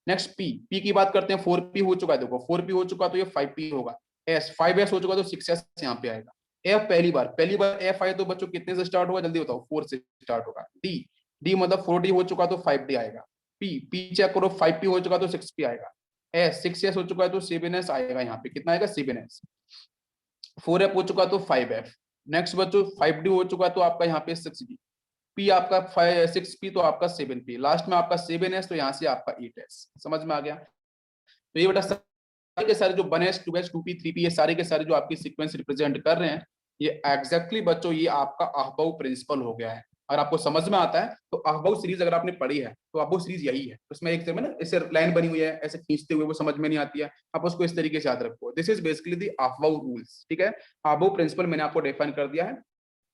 नेक्स्ट पी, पी की बात करते हैं, 4p हो चुका है, देखो 4p हो चुका तो ये 5p होगा। एस 5s हो चुका तो 6s यहाँ पे आएगा। एफ पहली बार एफ आए तो बच्चों कितने से स्टार्ट होगा, जल्दी बताओ, 4 से स्टार्ट होगा। डी, डी मतलब 4d हो चुका तो 5d आएगा। पी, पी चेक करो, 5p हो चुका तो 6p आएगा। एस 6s हो चुका है तो 7s आएगा, यहाँ पे कितना आएगा 7s। 4f हो चुका तो 5f। नेक्स्ट बच्चों 5d हो चुका तो आपका यहाँ पे 6d। पी आपका 6p तो आपका 7p, लास्ट में आपका 7s तो यहाँ से आपका 8s। समझ में आ गया? तो ये बेटा सारे के सारे जो 1s 2s 2p 3p ये सारे के सारे जो आपकी सीक्वेंस रिप्रेजेंट कर रहे हैं, ये एग्जैक्टली बच्चों ये आपका अहबाउ प्रिंसिपल हो गया है। अगर आपको समझ में आता है तो अहबाउ सीरीज अगर आपने पढ़ी है तो अहबाउ सीरीज यही है। उसमें एक ना ऐसे लाइन बनी हुई है, ऐसे खींचते हुए वो समझ में नहीं आती है, आप उसको इस तरीके से याद रखो। This is basically the Aufbau rules. ठीक है, अहबाउ प्रिंसिपल मैंने आपको डिफाइन कर दिया है,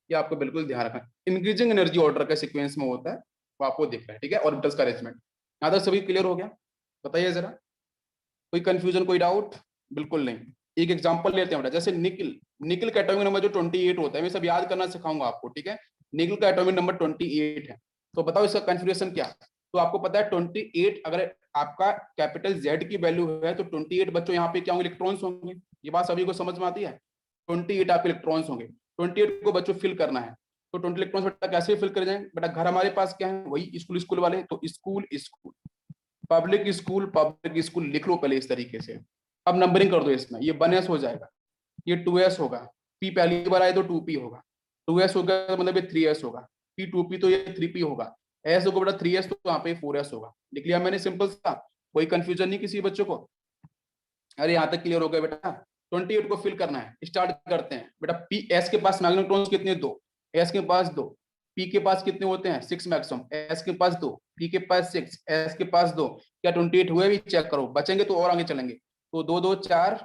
ये आपको बिल्कुल ध्यान रखना। इंक्रीजिंग एनर्जी ऑर्डर का सीक्वेंस में होता है, वो आपको दिख रहा है। ठीक है, ऑर्बिटल्स का अरेंजमेंट यहाँ तक सभी क्लियर हो गया? बताइए जरा, कोई कंफ्यूजन, कोई डाउट? बिल्कुल नहीं। एक एग्जांपल लेते हैं बेटा, जैसे निकल, निकल का एटॉमिक नंबर जो 28 होता है, मैं सब याद करना सिखाऊंगा आपको। ठीक है, निकल का एटॉमिक नंबर 28 है, तो बताओ इसका कन्फिग्रेशन क्या? तो आपको पता है 28 अगर आपका कैपिटल Z की वैल्यू है तो 28 बच्चों यहाँ पे क्या होंगे? इलेक्ट्रॉन्स होंगे। ये बात सभी को समझ में आती है? 28 आपके इलेक्ट्रॉन्स होंगे। 28 को बच्चों फिल करना है, तो 20 इलेक्ट्रॉन्स बेटा कैसे फिल कर जाएंगे? बेटा घर हमारे पास क्या है? वही स्कूल, स्कूल वाले, तो स्कूल स्कूल, पब्लिक स्कूल लिख लो पहले इस तरीके से। अब नंबरिंग कर दो इसमें, ये 1s हो जाएगा, ये 2s होगा, p पहली बार आए तो 2p होगा, 2s हो गया मतलब ये 3s होगा, p 2p तो ये 3p होगा, s होगा बेटा 3s तो यहाँ पे 4s होगा। लिख लिया मैंने, सिंपल सा, कोई कंफ्यूजन नहीं किसी बच्चों को? अरे यहाँ तक क्लियर हो गया बेटा? 28 को फिल करना है, स्टार्ट करते हैं बेटा। पी एस के पास मैग्नेटिक इलेक्ट्रॉन्स कितने? 2। एस के पास 2। पी के पास कितने होते हैं? 6 मैक्सिमम। एस के पास 2, पी के पास 6, एस के पास 2। क्या 28 हुए भी? चेक करो, बचेंगे तो और आगे चलेंगे। तो 2 2 4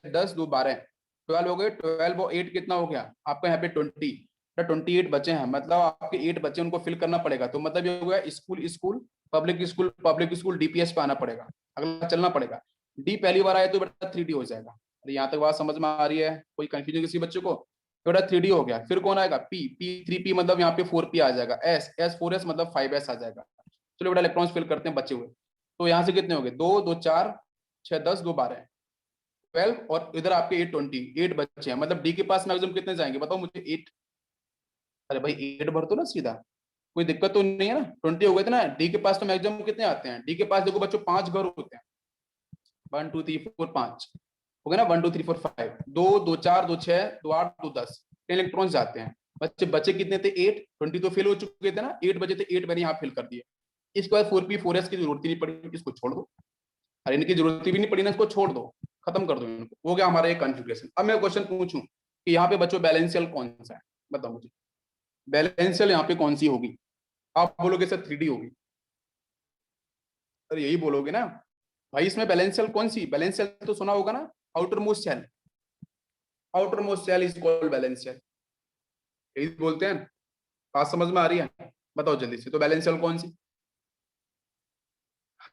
10 2 12 12 हो गए। 12 और 8 कितना हो गया आपका यहाँ पे 20। 28 बचे हैं, मतलब आपके 8 बचे, उनको फिल करना पड़ेगा। तो मतलब ये हो गया school school, public school, DPS पे आना पड़ेगा, अगला चलना पड़ेगा। डी पहली बार आया तो बेटा 3D हो जाएगा। अरे यहाँ तक बात समझ में आ रही है? कोई कंफ्यूजन किसी बच्चे को? तो बेटा 3D हो गया। फिर कौन आएगा? पी, पी 3p मतलब यहाँ पे 4p आ जाएगा। एस, एस 4s मतलब 5s आ जाएगा। चलो बेटा इलेक्ट्रॉन्स फिल करते हैं बचे हुए। तो यहाँ से कितने हो गए? 2 2 4 6 10 2 12 12, और इधर आपके 8 20, 8 बच्चे हैं, मतलब डी के पास मैक्सिमम कितने जाएंगे बताओ मुझे? 8। अरे भाई 8 भर दो ना सीधा, कोई दिक्कत तो नहीं है ना? 20 हो गए थे ना? डी के पास तो मैक्सिमम कितने आते हैं? डी के पास देखो बच्चों 5 घर होते हैं, 1 2 3 4 5 हो गया ना, 1 2 3 4 5, 2 2 4 2 6 2 8 2 10, 10 इलेक्ट्रॉन्स जाते हैं। बच्चे बचे कितने थे? 8। 20 तो फिल हो चुके थे ना, 8 बचे थे, 8 मैंने यहाँ फिल कर दिए। इसके बाद 4p 4s की जरूरत ही नहीं पड़ी, इसको छोड़ दो। अरे इनकी जरूरत भी नहीं पड़ी ना, इसको छोड़ दो, खत्म कर दो इनको। हो गया हमारा एक कॉन्फ़िगरेशन। अब मैं क्वेश्चन पूछूं कि यहाँ पे बच्चों बैलेंशियल कौन सा है? बताओ मुझे, बैलेंशियल यहाँ पे कौन सी होगी? आप बोलोगे सर 3D होगी। अरे यही बोलोगे ना भाई, इसमें बैलेंशियल कौन सी? बैलेंशियल तो सुना होगा ना, outermost shell, outermost shell is called valence, यही बोलते हैं। बात समझ में आ रही है? बताओ जल्दी से, तो बैलेंशियल कौन सी?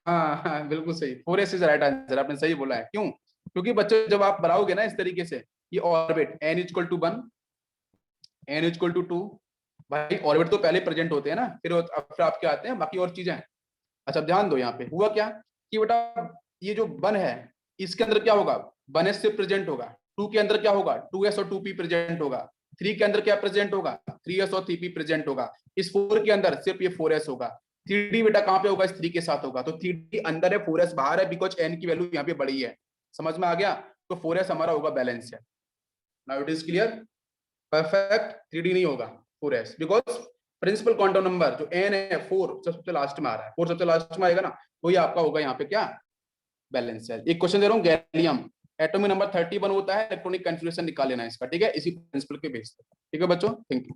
हाँ हाँ बिल्कुल सही, 4s इज राइट आंसर, आपने सही बोला है। क्यों? क्योंकि बच्चों जब आप बनाओगे ना इस तरीके से, ये orbit n equal to 1, n equal to 2, भाई ऑर्बिट तो पहले प्रेजेंट होते हैं ना, फिर आपके आते हैं बाकी और चीजें। अच्छा ध्यान दो, यहाँ पे हुआ क्या कि बेटा ये जो 1 है इसके अंदर क्या होगा? 1s से प्रेजेंट होगा। 2 के अंदर क्या होगा? 2s और 2p प्रेजेंट होगा। 3 के अंदर क्या प्रेजेंट होगा? 3s और 3p प्रेजेंट होगा। इस 4 के अंदर सिर्फ ये 4s होगा। 3D बेटा कहाँ पे होगा? इस 3 के साथ होगा। तो 3D अंदर है, 4s बाहर है, बिकॉज n की वैल्यू यहाँ पे बड़ी है। समझ में आ गया? तो 4s हमारा होगा बैलेंस है। Now it is clear? Perfect. 3D नहीं होगा 4s, because principal quantum number जो n है 4 सबसे लास्ट में आ रहा है, 4 सबसे लास्ट में आएगा ना, वही आपका होगा यहाँ पे क्या? Valence shell. एक क्वेश्चन दे रहा हूँ, गैलियम एटॉमिक नंबर 31 होता है, इलेक्ट्रॉनिक कन्फिग्रेशन निकाल लेना है इसका। ठीक है, इसी प्रिंसिपल के बेस पे। ठीक है बच्चों, थैंक यू।